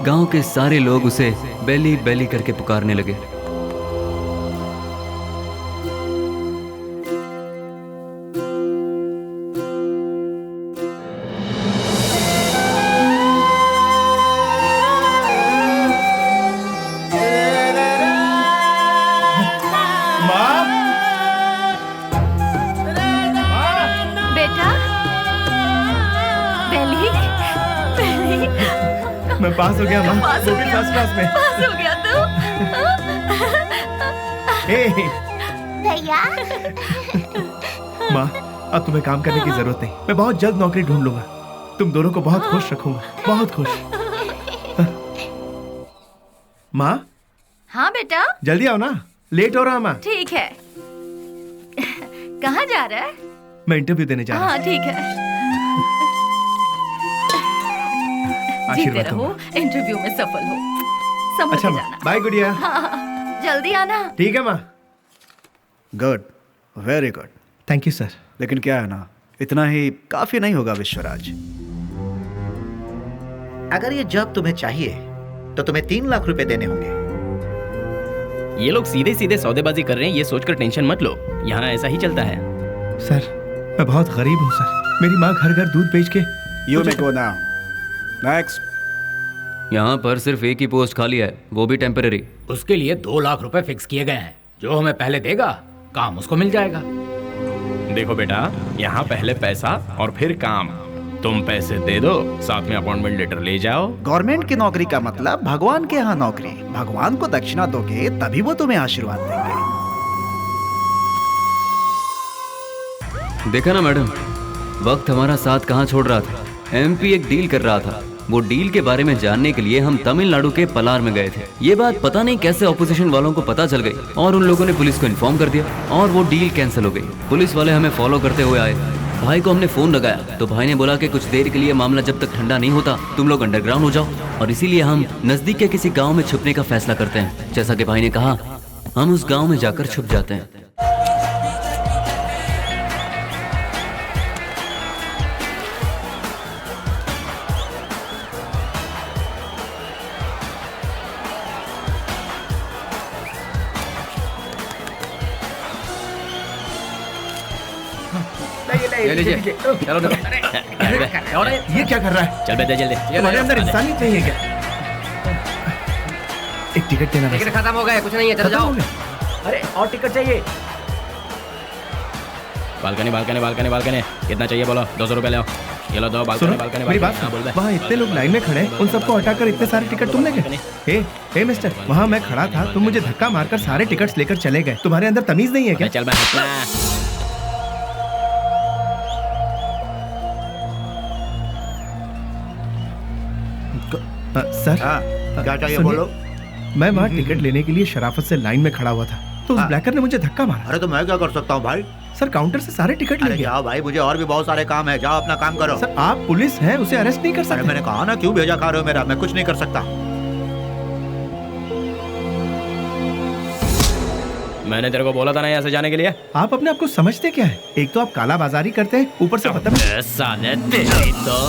गांव के सारे लोग उसे बेली बेली करके पुकारने लगे। मैं पास हो गया माँ, वो भी फर्स्ट क्लास में। पास हो गया तू? भैया माँ, अब तुम्हें काम करने की जरूरत नहीं। मैं बहुत जल्द नौकरी ढूंढ लूंगा। तुम दोनों को बहुत खुश रखूंगा, बहुत खुश। माँ? हाँ बेटा। जल्दी आओ ना, लेट हो रहा माँ। ठीक है। कहाँ जा रहा है? मैं इंटरव्यू देने जा रहा हूँ। हाँ ठीक है। जीते रहो, इंटरव्यू में सफल हो। समझ अच्छा जाना। बाय गुड़िया। हाँ, जल्दी आना। ठीक है माँ। Good, very good. Thank you sir. लेकिन क्या है ना, इतना ही काफी नहीं होगा विश्वराज। अगर ये जॉब तुम्हें चाहिए तो तुम्हें 3 लाख रुपए देने होंगे। ये लोग सीधे सीधे सौदेबाजी कर रहे हैं, ये सोचकर टेंशन मत लो। यहाँ ऐसा ही चलता है। सर मैं बहुत गरीब हूँ सर। मेरी माँ घर घर दूध बेच के। You may go now. Next. यहाँ पर सिर्फ एक ही पोस्ट खाली है, वो भी टेम्पररी। उसके लिए 2 लाख रुपए फिक्स किए गए हैं। जो हमें पहले देगा काम उसको मिल जाएगा। देखो बेटा, यहाँ पहले पैसा और फिर काम। तुम पैसे दे दो, साथ में अपॉइंटमेंट लेटर ले जाओ। गवर्नमेंट की नौकरी का मतलब भगवान के यहाँ नौकरी। भगवान को दक्षिणा दोगे तभी वो तुम्हें आशीर्वाद देंगे। देखा ना मैडम, वक्त हमारा साथ कहाँ छोड़ रहा था। एमपी एक डील कर रहा था। वो डील के बारे में जानने के लिए हम तमिलनाडु के पलार में गए थे। ये बात पता नहीं कैसे ऑपोजिशन वालों को पता चल गई और उन लोगों ने पुलिस को इन्फॉर्म कर दिया और वो डील कैंसिल हो गई। पुलिस वाले हमें फॉलो करते हुए आए। भाई को हमने फोन लगाया तो भाई ने बोला कि कुछ देर के लिए मामला जब तक ठंडा नहीं होता तुम लोग अंडरग्राउंड हो जाओ, और इसीलिए हम नजदीक के किसी गाँव में छुपने का फैसला करते हैं। जैसा कि भाई ने कहा, हम उस गाँव में जाकर छुप जाते हैं। ले लीजिए। चलो ये क्या कर रहा है? चल बेटा जल्दी। तुम्हारे अंदर इंसानियत नहीं है क्या? एक टिकट देना। टिकट खत्म हो गया, कुछ नहीं है, चलो जाओ। अरे और टिकट चाहिए। बालकनी बालकनी बालकनी बालकनी कितना चाहिए बोलो? 200 रुपये ले आओ। ये लो दो सुनो मेरी बात हाँ, बोल सुनो, बे। वहाँ इतने लोग लाइन में खड़े हैं, उन सबको हटाकर इतने सारे टिकट तुम ले गए। हे मिस्टर, वहाँ मैं खड़ा था, तुम मुझे धक्का मारकर सारे टिकट्स लेकर चले गए। तुम्हारे अंदर तमीज नहीं है क्या? चल मैं सर क्या चाहिए, सुनिए, बोलो। मैं वहाँ टिकट लेने के लिए शराफत से लाइन में खड़ा हुआ था, तो उस ब्लैकर ने मुझे धक्का मारा। अरे तो मैं क्या कर सकता हूँ भाई? सर काउंटर से सारे टिकट ले अरे गया। जाओ भाई, मुझे और भी बहुत सारे काम है, जाओ अपना काम करो। सर आप पुलिस हैं, उसे अरेस्ट नहीं कर अरे सकते। मैंने कहा ना, क्यों भेजा खा रहे हो मेरा? मैं कुछ नहीं कर सकता। मैंने तेरे को बोला था ना यहाँ से जाने के लिए। आप अपने आप को समझते क्या है? एक तो आप काला बाजारी करते हैं, ऊपर से पता नहीं। साले तेरी तो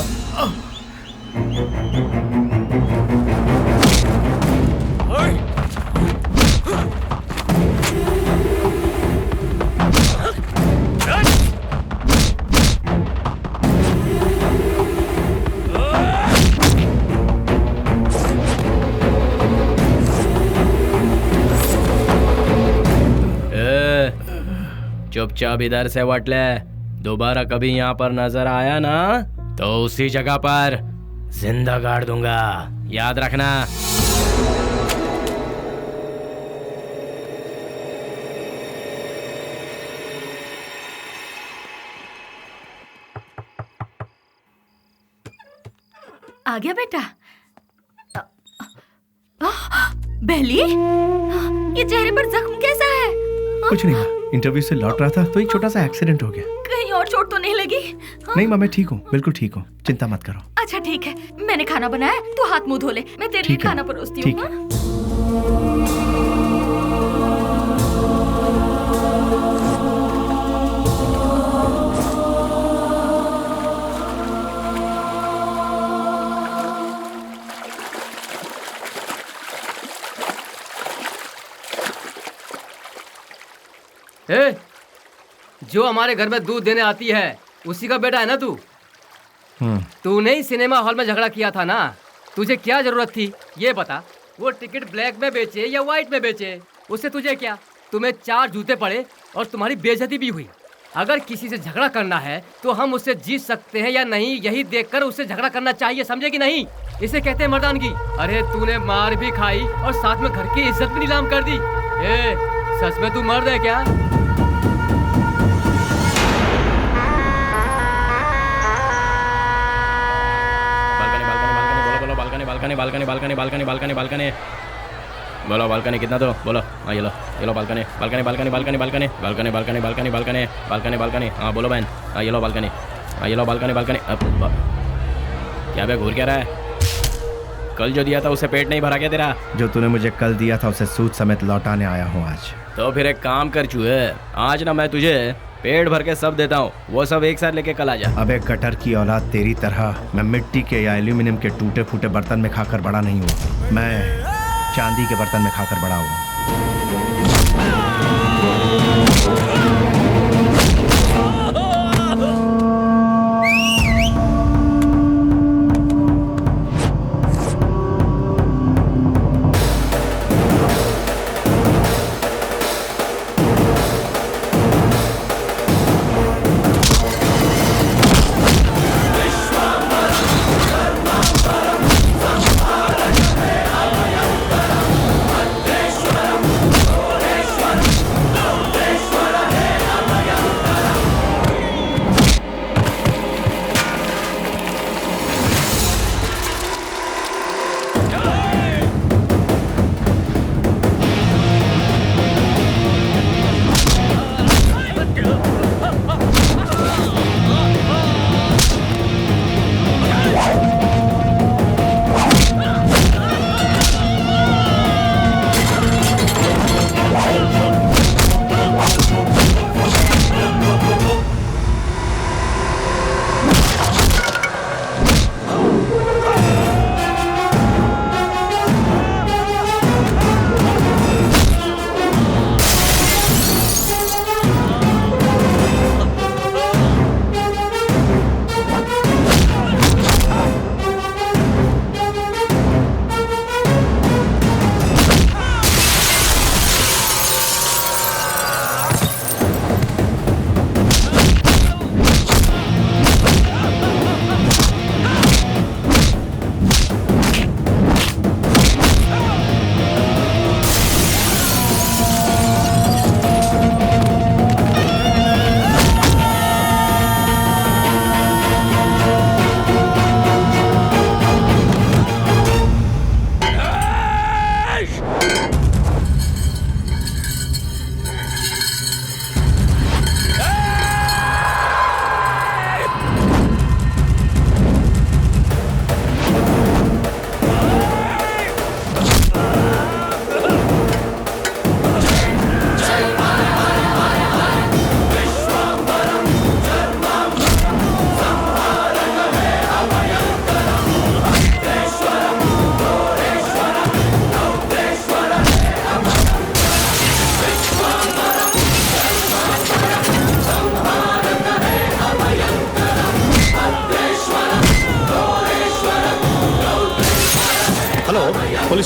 चुपचाप इधर से वट ले। दोबारा कभी यहाँ पर नजर आया ना तो उसी जगह पर जिंदा गाड़ दूंगा, याद रखना। आ गया बेटा। बेली, ये चेहरे पर जख्म कैसा है? कुछ नहीं माँ, इंटरव्यू से लौट रहा था तो एक छोटा सा एक्सीडेंट हो गया। कहीं और चोट तो नहीं लगी? नहीं माँ, मैं ठीक हूँ, बिल्कुल ठीक हूँ, चिंता मत करो। अच्छा ठीक है, मैंने खाना बनाया, तू हाथ मुंह धो ले, मैं तेरे लिए ठीक है, खाना परोसती ठीक हूँ। ए, जो हमारे घर में दूध देने आती है उसी का बेटा है ना तू? तूने ही सिनेमा हॉल में झगड़ा किया था ना, तुझे क्या जरूरत थी ये बता? वो टिकट ब्लैक में बेचे या व्हाइट में बेचे, उससे तुझे क्या? तुम्हें 4 जूते पड़े और तुम्हारी बेइज्जती भी हुई। अगर किसी से झगड़ा करना है तो हम उससे जीत सकते हैं या नहीं, यही देखकर उससे झगड़ा करना चाहिए, समझे कि नहीं? इसे कहते हैं मर्दानगी। अरे तूने मार भी खाई और साथ में घर की इज्जत भी नीलाम कर दी। ए, सच में तू मर्द है क्या? बालकनी बोलो, बालकनी कितना दो बोलो। हाँ ये लो balcony balcony balcony balcony balcony balcony balcony balcony balcony balcony balcony. हाँ बोलो बहन। हाँ ये लो बालकनी, हाँ ये लो बालकनी बालकनी। अब क्या बे घूर क्या रहा है? कल जो दिया था उसे पेट नहीं भरा क्या तेरा? जो तूने मुझे कल दिया था उसे सूद समेत लौटाने आया हूँ आज। तो फिर एक काम कर चुहे, आज ना मैं तुझे पेट भर के सब देता हूँ, वो सब एक साथ लेके कल आ जा। अबे कटर की औलाद, तेरी तरह मैं मिट्टी के या एल्यूमिनियम के टूटे फूटे बर्तन में खाकर बड़ा नहीं हुआ, मैं चांदी के बर्तन में खाकर बड़ा हुआ।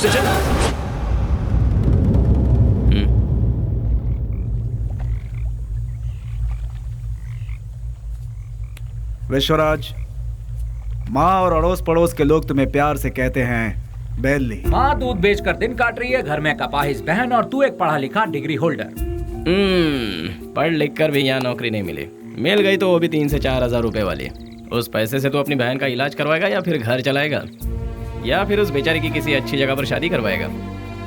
Police station. विश्वराज, माँ और अड़ोस पड़ोस के लोग तुम्हें प्यार से कहते हैं बेली। माँ दूध बेचकर दिन काट रही है, घर में कपाहिस बहन, और तू एक पढ़ा लिखा डिग्री होल्डर। पढ़ लिख कर भी यहाँ नौकरी नहीं मिली, मिल गई तो वो भी 3 से 4 हजार रुपए वाली। उस पैसे से तो अपनी बहन का इलाज करवाएगा या फिर घर चलाएगा, या फिर उस बेचारी की किसी अच्छी जगह पर शादी करवाएगा।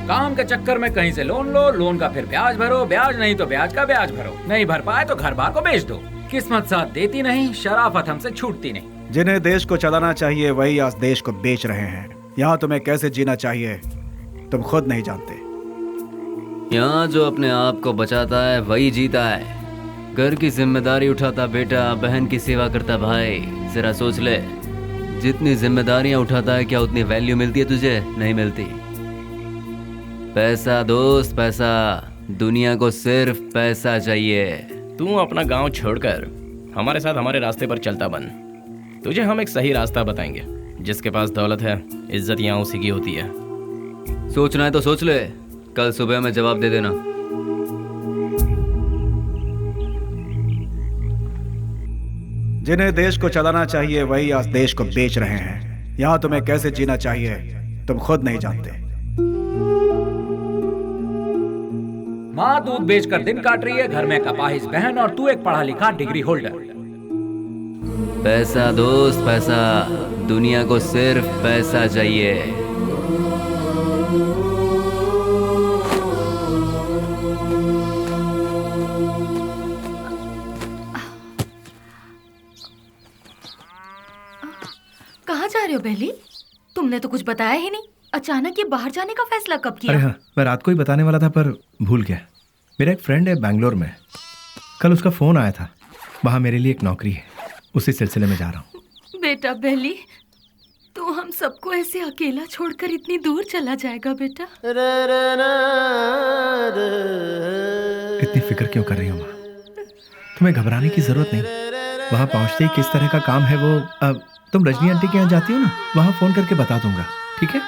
काम के चक्कर में कहीं से लोन लो, लोन का फिर ब्याज भरो, ब्याज नहीं तो ब्याज का ब्याज भरो, नहीं भर पाए तो घर बार को बेच दो। किस्मत साथ देती नहीं, शराफत हमसे छूटती नहीं। जिन्हें देश को चलाना चाहिए वही आज देश को बेच रहे हैं। यहाँ तुम्हें कैसे जीना चाहिए तुम खुद नहीं जानते। यहाँ जो अपने आप को बचाता है वही जीता है। घर की जिम्मेदारी उठाता बेटा, बहन की सेवा करता भाई। जरा सोच ले, जितनी जिम्मेदारियां उठाता है क्या उतनी वैल्यू मिलती है तुझे? नहीं मिलती। पैसा दोस्त, पैसा। दुनिया को सिर्फ पैसा चाहिए। तू अपना गांव छोड़कर हमारे साथ हमारे रास्ते पर चलता बन। तुझे हम एक सही रास्ता बताएंगे। जिसके पास दौलत है, इज्जत यहाँ उसी की होती है। सोचना है तो सोच ले, कल सुबह में जवाब दे देना। जिन्हें देश को चलाना चाहिए वही आज देश को बेच रहे हैं। यहाँ तुम्हें कैसे जीना चाहिए तुम खुद नहीं जानते। माँ दूध बेचकर दिन काट रही है, घर में कपाहिस बहन, और तू एक पढ़ा लिखा डिग्री होल्डर। पैसा दोस्त, पैसा। दुनिया को सिर्फ पैसा चाहिए। कहाँ जा रहे हो बेली? तुमने तो कुछ बताया ही नहीं। अचानक ये बाहर जाने का फैसला कब किया? अरे हाँ, मैं रात को ही बताने वाला था पर भूल गया। मेरा एक फ्रेंड है बैंगलोर में, कल उसका फोन आया था। वहाँ मेरे लिए एक नौकरी है, उसी सिलसिले में जा रहा हूँ। बेटा बेली, तू हम सबको ऐसे अकेला छोड़कर इतनी दूर चला जाएगा बेटा? इतनी फिक्र क्यों कर रही हो माँ? तुम्हें घबराने की जरूरत नहीं। वहाँ पहुँचते ही किस तरह का काम है वो, अब तुम रजनी आंटी के यहाँ जाती हो ना, वहाँ फोन करके बता दूंगा, ठीक है?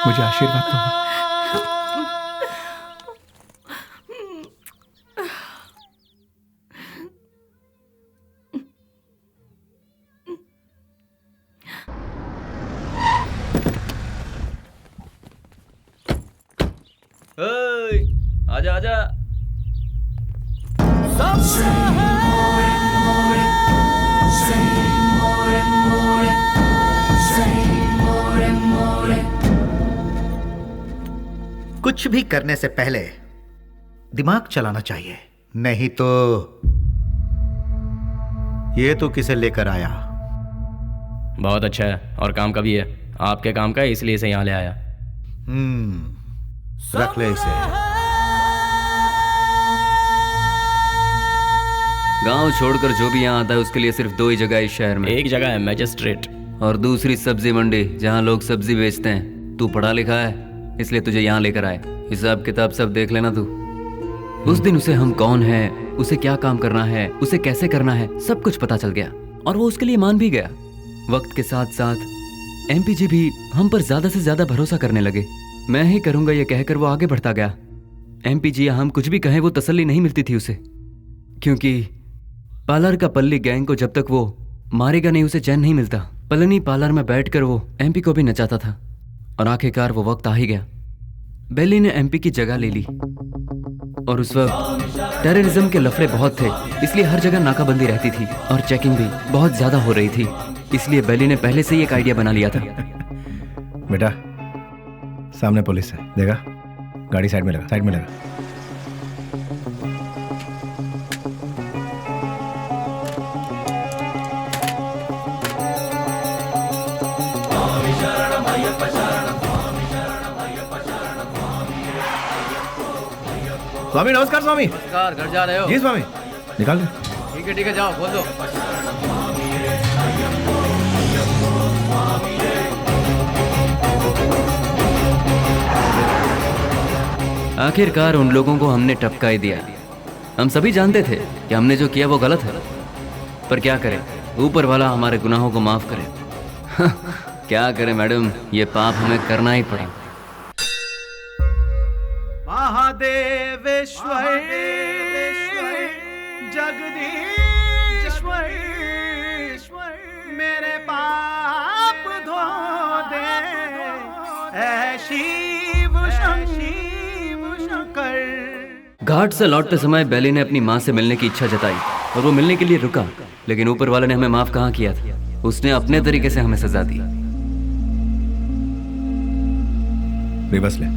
मुझे आशीर्वाद दो। आजा आजा। कुछ भी करने से पहले दिमाग चलाना चाहिए, नहीं तो ये तो किसे लेकर आया। बहुत अच्छा है और काम का भी है। आपके काम का है इसलिए इसे यहाँ ले आया। रख ले इसे। गांव छोड़कर जो भी यहाँ आता है उसके लिए सिर्फ 2 ही जगह है इस शहर में। एक जगह है मैजिस्ट्रेट और दूसरी सब्जी मंडी, जहाँ लोग सब्जी बेचते हैं। तू पढ़ा लिखा है इसलिए तुझे यहाँ लेकर आए। हिसाब किताब सब देख लेना तू। उस दिन उसे हम कौन है, उसे क्या काम करना है, उसे कैसे करना है, सब कुछ पता चल गया और वो उसके लिए मान भी गया। वक्त के साथ साथ एमपीजी भी हम पर ज्यादा से ज्यादा भरोसा करने लगे। मैं ही करूंगा ये कहकर वो आगे बढ़ता गया। एमपीजी हम कुछ भी कहें वो तसल्ली नहीं मिलती थी उसे, क्योंकि पार्लर का पल्ली गैंग को जब तक वो मारेगा नहीं उसे चैन नहीं मिलता। पलनी पार्लर में बैठकर वो एमपी को भी नचाता था और आखिरकार वो वक्त आ ही गया। बेली ने एमपी की जगह ले ली और उस वक्त टेररिज्म के लफड़े बहुत थे, इसलिए हर जगह नाकाबंदी रहती थी और चेकिंग भी बहुत ज्यादा हो रही थी। इसलिए बेली ने पहले से ही एक आइडिया बना लिया था। बेटा सामने पुलिस है, देखा? गाड़ी साइड में लगा, साइड में लगा। स्वामी नमस्कार। स्वामी नमस्कार। घर जा रहे हो? जी स्वामी। निकाल दे। ठीक है जाओ, खोल दो। आखिरकार उन लोगों को हमने टपका ही दिया। हम सभी जानते थे कि हमने जो किया वो गलत है, पर क्या करें, ऊपर वाला हमारे गुनाहों को माफ करे। क्या करें मैडम, ये पाप हमें करना ही पड़ा। महादेवेश्वर जगदीश्वर मेरे पाप धो दे, ऐ शिव शंकर। घाट से लौटते समय बेली ने अपनी माँ से मिलने की इच्छा जताई और वो मिलने के लिए रुका, लेकिन ऊपर वाले ने हमें माफ कहाँ किया था। उसने अपने तरीके से हमें सजा दी। रिवर्स ले।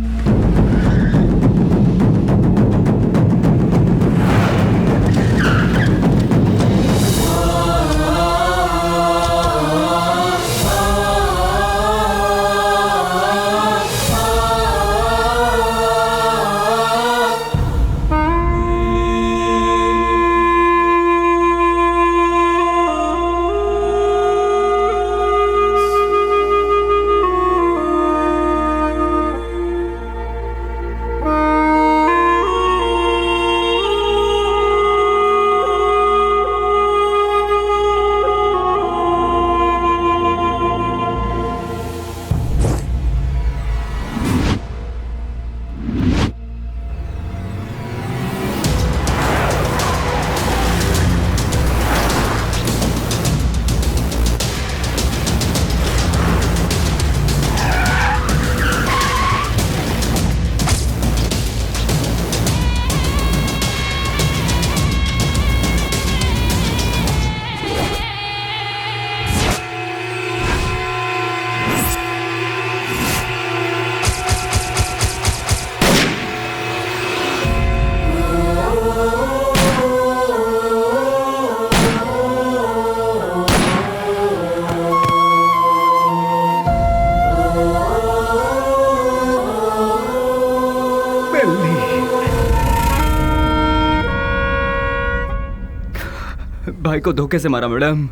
भाई को धोखे से मारा मैडम,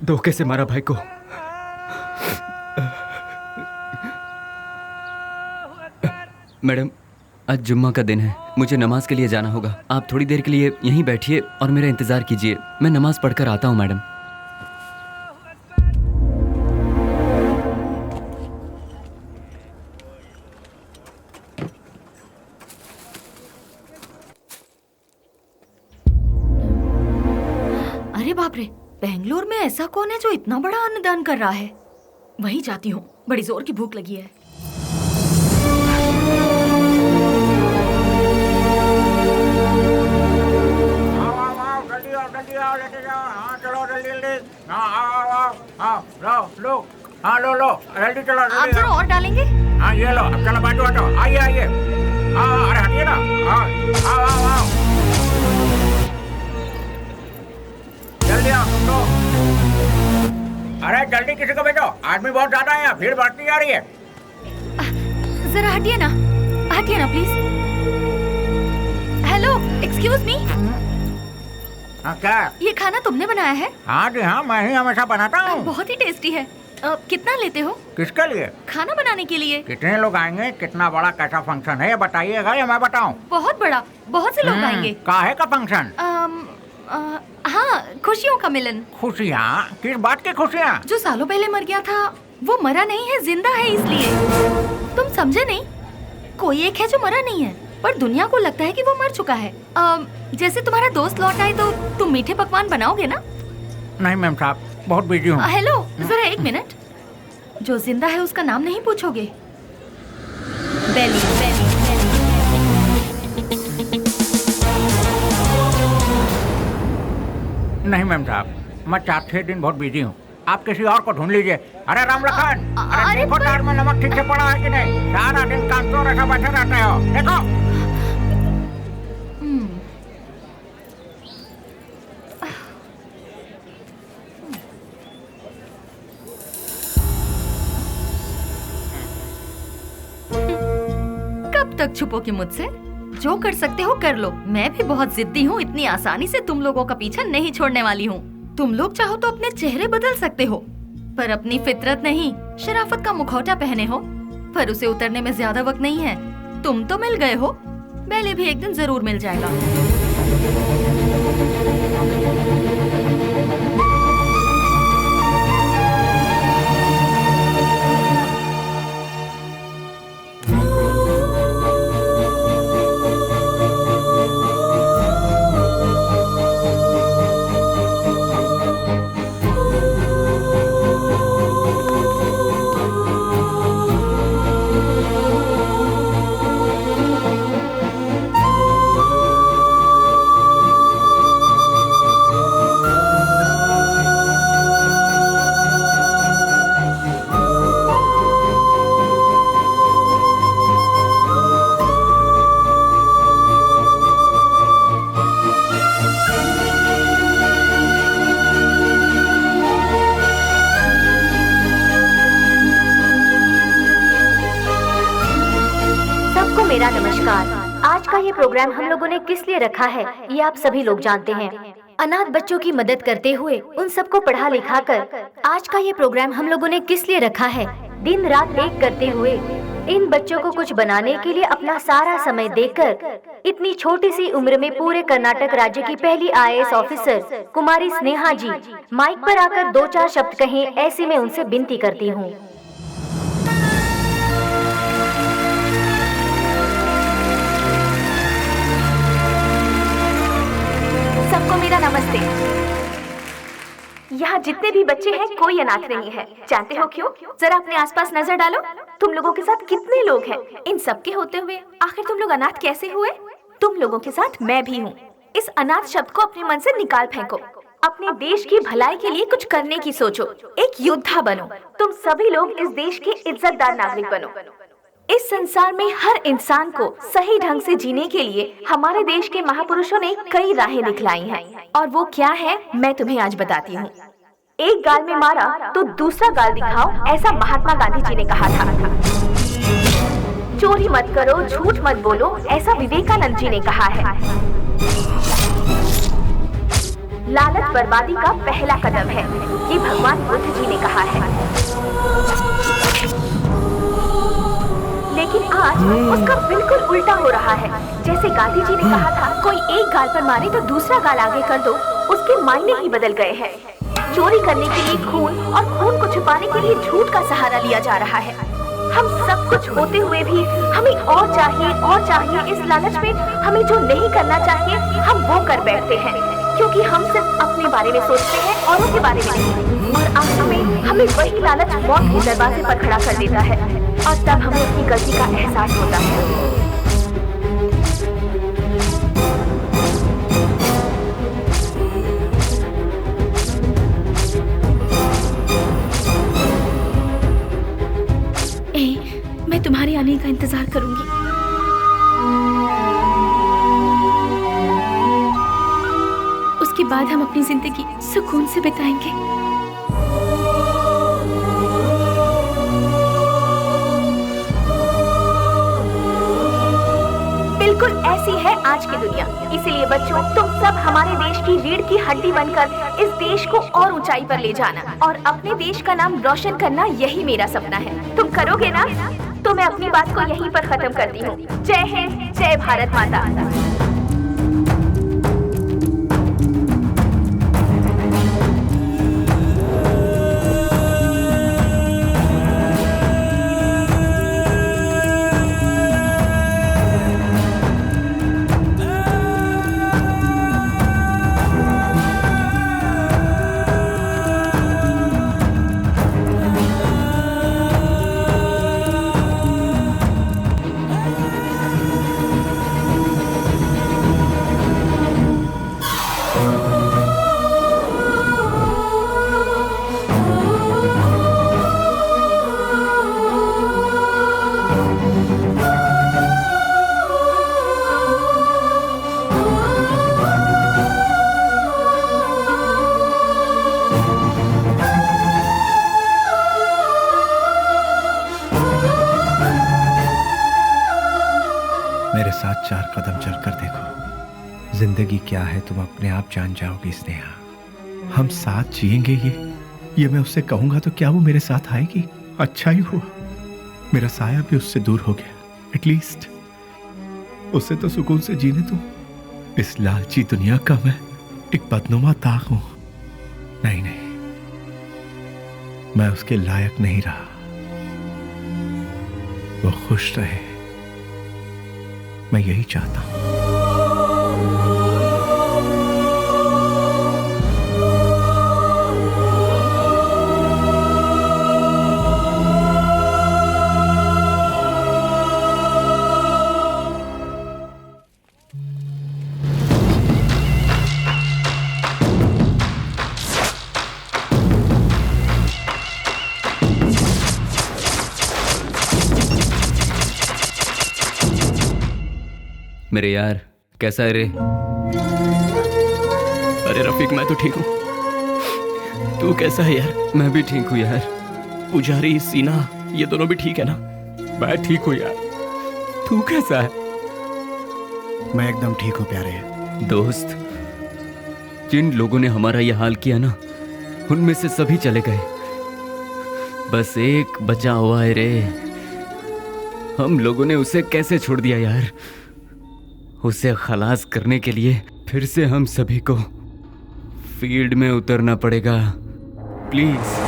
धोखे से मारा भाई को। मैडम आज जुम्मा का दिन है, मुझे नमाज के लिए जाना होगा। आप थोड़ी देर के लिए यहीं बैठिए और मेरा इंतजार कीजिए, मैं नमाज पढ़कर आता हूँ मैडम। अरे बाप रे, बेंगलोर में ऐसा कौन है जो इतना बड़ा अन्नदान कर रहा है? वहीं जाती हूँ, बड़ी जोर की भूख लगी है। लो जल्दी चलो। आप जरा और डालेंगे? हाँ ये लो, अब चलो बाजू हटो, आइए आइए। अरे हटिए ना, आओ। जल्दी आओ तुम लोग। अरे जल्दी किसी को भेजो, आदमी बहुत ज्यादा है, भीड़ बढ़ती जा रही है। जरा हटिए ना प्लीज। Hello, excuse me. हाँ क्या? ये खाना तुमने बनाया है? हाँ जी हाँ, मैं ही हमेशा बनाता हूँ। बहुत ही टेस्टी है। कितना लेते हो? किसके लिए? खाना बनाने के लिए। कितने लोग आएंगे, कितना बड़ा कैसा फंक्शन है ये बताइएगा या मैं बताऊँ? बहुत बड़ा, बहुत से लोग आएंगे। काहे का फंक्शन? हाँ, खुशियों का मिलन। खुशियाँ? किस बात की खुशियाँ? जो सालों पहले मर गया था वो मरा नहीं है, जिंदा है, इसलिए। तुम समझे नहीं? कोई एक है जो मरा नहीं है, पर दुनिया को लगता है कि वो मर चुका है। जैसे तुम्हारा दोस्त लौट आए तो तुम मीठे पकवान बनाओगे ना? नहीं मैम साहब, बहुत बिजी हूँ। हेलो, जरा एक मिनट। जो जिंदा है उसका नाम नहीं पूछोगे? बेली। नहीं मैम साहब, मैं 4-6 दिन बहुत बिजी हूँ, आप किसी और को ढूंढ लीजिए। अरे राम लखन, अरे देखो तार में नमक ठीक से पड़ा है कि नहीं? सारा दिन काम तो ऐसा बैठे रहते हो, देखो। कब तक छुपोगे मुझसे? जो कर सकते हो कर लो। मैं भी बहुत जिद्दी हूँ, इतनी आसानी से तुम लोगों का पीछा नहीं छोड़ने वाली हूँ। तुम लोग चाहो तो अपने चेहरे बदल सकते हो, पर अपनी फितरत नहीं, शराफत का मुखौटा पहने हो। पर उसे उतरने में ज्यादा वक्त नहीं है। तुम तो मिल गए हो, बेली भी एक दिन जरूर मिल जाएगा। ये प्रोग्राम हम लोगों ने किस लिए रखा है ये आप सभी लोग जानते हैं। अनाथ बच्चों की मदद करते हुए उन सबको पढ़ा लिखा कर आज का ये प्रोग्राम हम लोगों ने किस लिए रखा है, दिन रात एक करते हुए इन बच्चों को कुछ बनाने के लिए अपना सारा समय देकर इतनी छोटी सी उम्र में पूरे कर्नाटक राज्य की पहली IAS ऑफिसर कुमारी स्नेहा जी माइक पर आकर 2-4 शब्द कहें, ऐसी मैं उनसे विनती करती हूँ। सबको मेरा नमस्ते। यहाँ जितने भी बच्चे हैं कोई अनाथ नहीं है। जानते हो क्यों? जरा अपने आसपास नजर डालो, तुम लोगों के साथ कितने लोग हैं। इन सब के होते हुए आखिर तुम लोग अनाथ कैसे हुए? तुम लोगों के साथ मैं भी हूँ। इस अनाथ शब्द को अपने मन से निकाल फेंको। अपने देश की भलाई के लिए कुछ करने की सोचो, एक योद्धा बनो। तुम सभी लोग इस देश के इज्जतदार नागरिक बनो। इस संसार में हर इंसान को सही ढंग से जीने के लिए हमारे देश के महापुरुषों ने कई राहें दिखलाई हैं, और वो क्या है मैं तुम्हें आज बताती हूँ। एक गाल में मारा तो दूसरा गाल दिखाओ, ऐसा महात्मा गांधी जी ने कहा था। चोरी मत करो, झूठ मत बोलो, ऐसा विवेकानंद जी ने कहा है। लालच बर्बादी का पहला कदम है, ये भगवान बुद्ध जी ने कहा है। लेकिन आज उसका बिल्कुल उल्टा हो रहा है। जैसे गांधी जी ने कहा था, कोई एक गाल पर मारे तो दूसरा गाल आगे कर दो, उसके मायने ही बदल गए हैं। चोरी करने के लिए खून और खून को छुपाने के लिए झूठ का सहारा लिया जा रहा है। हम सब कुछ होते हुए भी हमें और चाहिए। इस लालच में हमें जो नहीं करना चाहिए हम वो कर बैठते हैं, क्योंकि हम सिर्फ अपने बारे में सोचते हैं, औरों के बारे में नहीं। और आखिर में हमें वही लालच मौत के दरवाजे पर खड़ा कर देता है, और तब हमें अपनी गलती का एहसास होता है। मैं तुम्हारे आने का इंतजार करूंगी। उसके बाद हम अपनी जिंदगी सुकून से बिताएंगे। बिल्कुल ऐसी है आज की दुनिया। इसीलिए बच्चों, तुम सब हमारे देश की रीढ़ की हड्डी बनकर इस देश को और ऊंचाई पर ले जाना और अपने देश का नाम रोशन करना, यही मेरा सपना है। तुम करोगे ना? तो मैं अपनी बात को यहीं पर खत्म करती हूँ। जय हिंद, जय भारत माता। मेरे साथ 4 कदम चलकर देखो। जिंदगी क्या है तुम अपने आप जान जाओगी स्नेहा। हम साथ जिएंगे ये मैं उससे कहूंगा तो क्या वो मेरे साथ आएगी? अच्छा ही हुआ मेरा साया भी उससे दूर हो गया। एटलीस्ट उससे तो सुकून से जीने दो। इस लालची दुनिया का मैं एक बदनुमा ताक हूं। नहीं, मैं उसके लायक नहीं रहा। वो खुश रहे, मैं यही चाहता हूं। मेरे यार, कैसा है रे? अरे रफीक, मैं तो ठीक हूँ। तू कैसा है यार? मैं भी ठीक हूँ यार। पुजारी, सीना, ये दोनों भी ठीक है ना? मैं ठीक हूँ यार। तू कैसा है? मैं एकदम ठीक हूँ प्यारे। दोस्त, जिन लोगों ने हमारा यह हाल किया ना, उनमें से सभी चले गए, बस एक बचा हुआ है रे। हम लोगों ने उसे कैसे छोड़ दिया यार। उसे खलास करने के लिए फिर से हम सभी को फील्ड में उतरना पड़ेगा। प्लीज।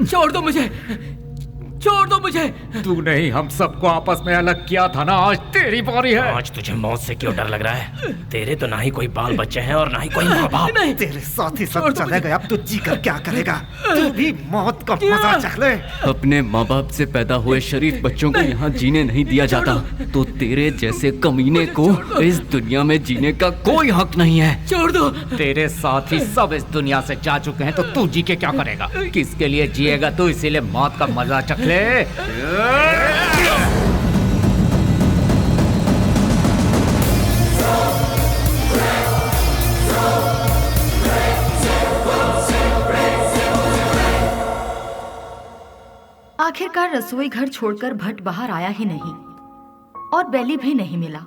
छोड़ दो मुझे, छोड़ दो मुझे। तू नहीं हम सबको आपस में अलग किया था ना, आज तेरी बारी है। आज तुझे मौत से क्यों डर लग रहा है? तेरे तो ना ही कोई बाल बच्चे हैं और ना ही कोई माँ बाप। तेरे साथ ही सब चले गए, अब तू जी कर क्या करेगा? तू भी मौत का मजा चख ले। अपने माँ बाप से पैदा हुए शरीफ बच्चों को यहाँ जीने नहीं दिया जाता, तो तेरे जैसे कमीने को इस दुनिया में जीने का कोई हक नहीं है। छोड़ दो। तेरे साथ ही सब इस दुनिया से जा चुके हैं, तो तू जी के क्या करेगा? किसके लिए जिएगा तू? इसीलिए मौत का मजा चख ले। आखिरकार रसोई घर छोड़कर भट्ट बाहर आया ही नहीं और बेली भी नहीं मिला।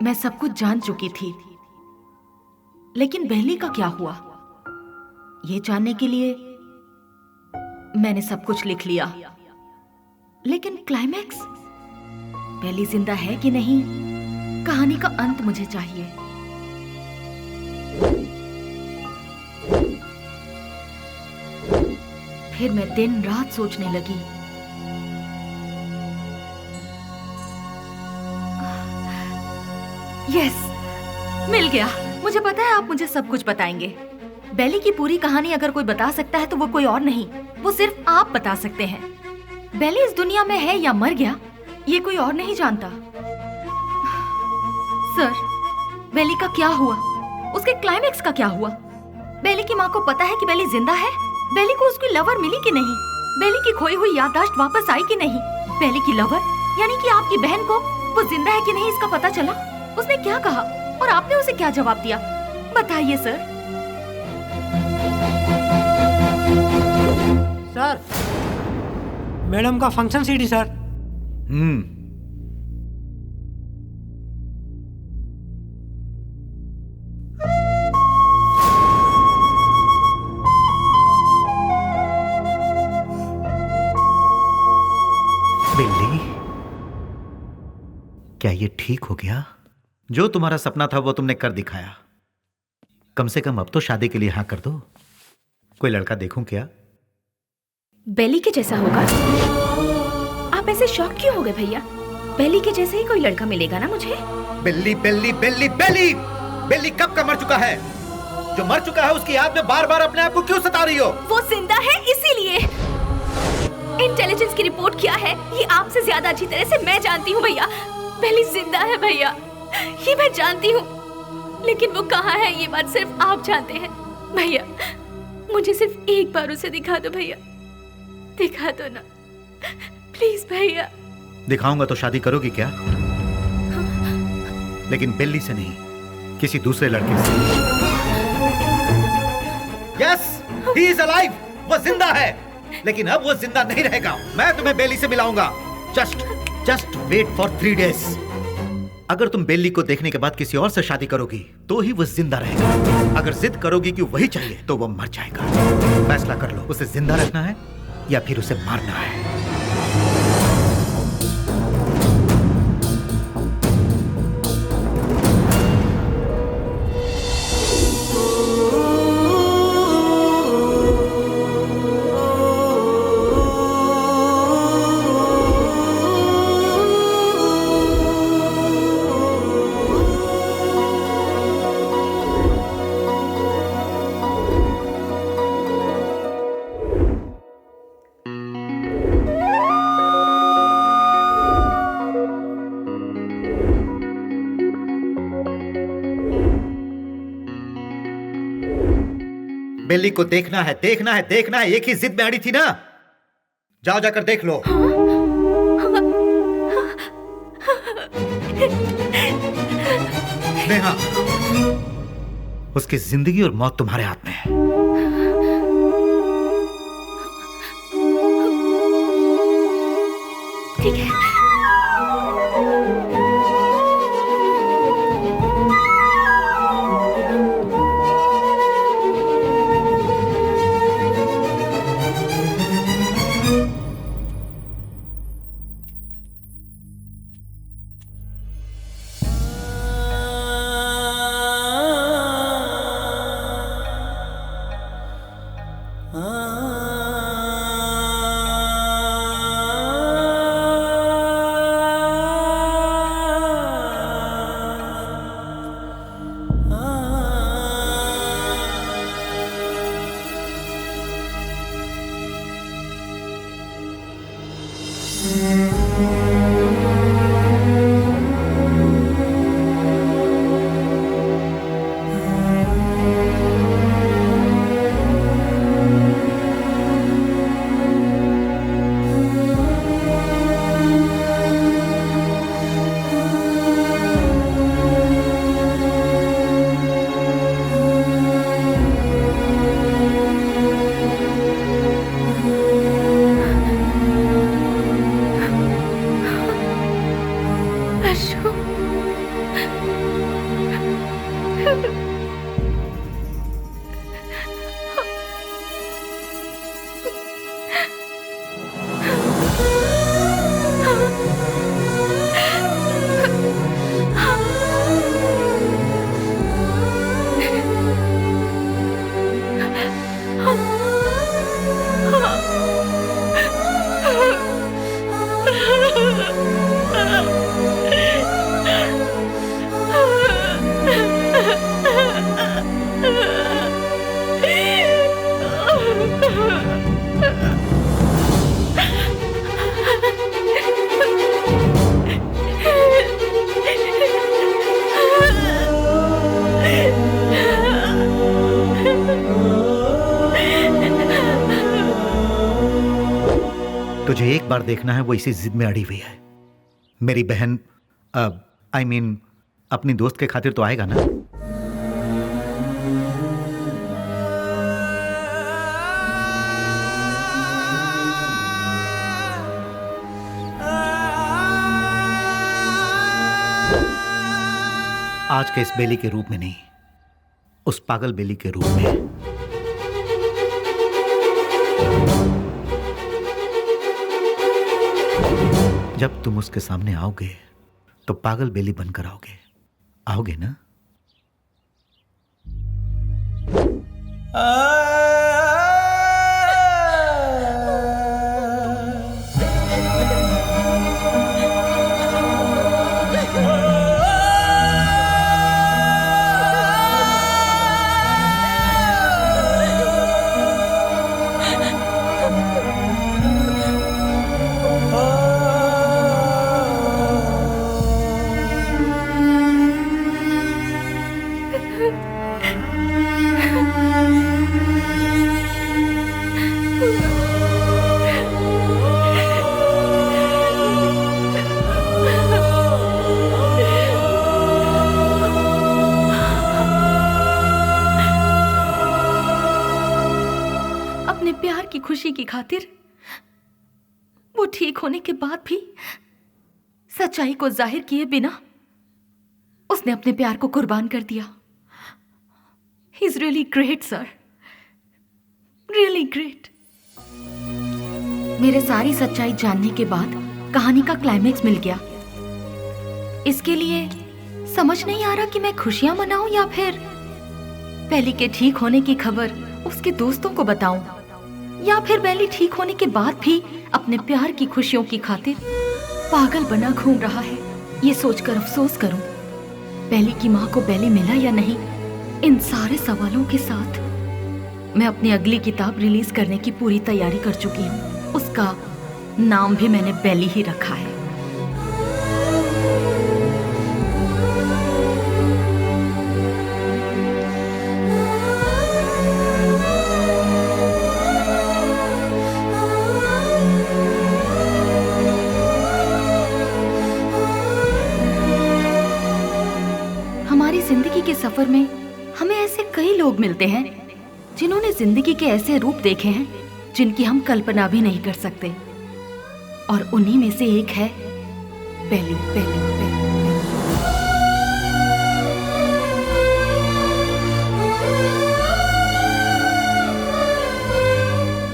मैं सब कुछ जान चुकी थी, लेकिन बेली का क्या हुआ, ये जानने के लिए मैंने सब कुछ लिख लिया। लेकिन क्लाइमैक्स, बेली जिंदा है कि नहीं, कहानी का अंत मुझे चाहिए। फिर मैं दिन रात सोचने लगी। यस, मिल गया। मुझे पता है आप मुझे सब कुछ बताएंगे। बेली की पूरी कहानी अगर कोई बता सकता है तो वो कोई और नहीं, वो सिर्फ आप बता सकते हैं। बेली इस दुनिया में है या मर गया, ये कोई और नहीं जानता। सर, बेली का क्या हुआ? उसके क्लाइमैक्स का क्या हुआ? बेली की माँ को पता है कि बेली जिंदा है? बेली को उसकी लवर मिली कि नहीं? बेली की खोई हुई याददाश्त वापस आई कि नहीं? बेली की लवर यानी कि आपकी बहन को वो जिंदा है कि नहीं इसका पता चला? उसने क्या कहा और आपने उसे क्या जवाब दिया? बताइए सर। सर, मैडम का फंक्शन सीडी सर। बिल्ली, क्या ये ठीक हो गया? जो तुम्हारा सपना था वो तुमने कर दिखाया। कम से कम अब तो शादी के लिए हाँ कर दो। कोई लड़का देखूं क्या? बेली के जैसा होगा? आप ऐसे शॉक क्यों हो गए भैया? बेली के जैसे ही कोई लड़का मिलेगा ना मुझे। बिल्ली बिल्ली बिल्ली बिल्ली बिल्ली कब का मर चुका है? जो मर चुका है उसकी याद में बार बार अपने आप को क्यों सता रही हो? वो जिंदा है इसीलिए। इंटेलिजेंस की रिपोर्ट क्या है ये आपसे ज्यादा अच्छी तरह से मैं जानती हूँ भैया। बेली जिंदा है भैया, ये मैं जानती हूँ। लेकिन वो कहाँ है ये बात सिर्फ आप जानते हैं। भैया मुझे सिर्फ एक बार उसे दिखा दो भैया, दिखा दो ना प्लीज भैया। दिखाऊंगा तो शादी करोगी क्या? लेकिन बिल्ली से नहीं, किसी दूसरे लड़के से। यस, ही इज अलाइव, वो जिंदा है, लेकिन अब वो जिंदा नहीं रहेगा। मैं तुम्हें बेली से मिलाऊंगा। Just wait for 3 days। अगर तुम बेली को देखने के बाद किसी और से शादी करोगी तो ही वो जिंदा रहेगा। अगर जिद करोगी कि वही चाहिए तो वो मर जाएगा। फैसला कर लो, उसे जिंदा रखना है या फिर उसे मारना है। बेली को देखना है, देखना है, देखना है। एक ही जिद में अड़ी थी ना। जाओ जाकर देख लो। नेहा, उसकी जिंदगी और मौत तुम्हारे हाथ में है। ठीक है। तुझे एक बार देखना है, वो इसी जिद में अड़ी हुई है। मेरी बहन I mean, अपनी दोस्त के खातिर तो आएगा ना। आज के इस बेली के रूप में नहीं, उस पागल बेली के रूप में। जब तुम उसके सामने आओगे तो पागल बेली बनकर आओगे ना? अपने प्यार की खुशी की खातिर वो ठीक होने के बाद भी सच्चाई को जाहिर किए बिना उसने अपने प्यार को कुर्बान कर दिया। He is really great sir, really great. मेरे सारी सच्चाई जानने के बाद कहानी का क्लाइमेक्स मिल गया। इसके लिए समझ नहीं आ रहा कि मैं खुशियां मनाऊं या फिर बेली के ठीक होने की खबर उसके दोस्तों को बताऊं, या फिर बेली ठीक होने के बाद भी अपने प्यार की खुशियों की खातिर पागल बना घूम रहा है। ये सोचकर अफसोस करूं बेली की माँ को बेली मिला या नहीं। इन सारे सवालों के साथ मैं अपनी अगली किताब रिलीज करने की पूरी तैयारी कर चुकी हूँ। उसका नाम भी मैंने बेली ही रखा है। हमारी जिंदगी के सफर में हमें ऐसे कई लोग मिलते हैं जिन्होंने जिंदगी के ऐसे रूप देखे हैं जिनकी हम कल्पना भी नहीं कर सकते, और उन्हीं में से एक है बेली।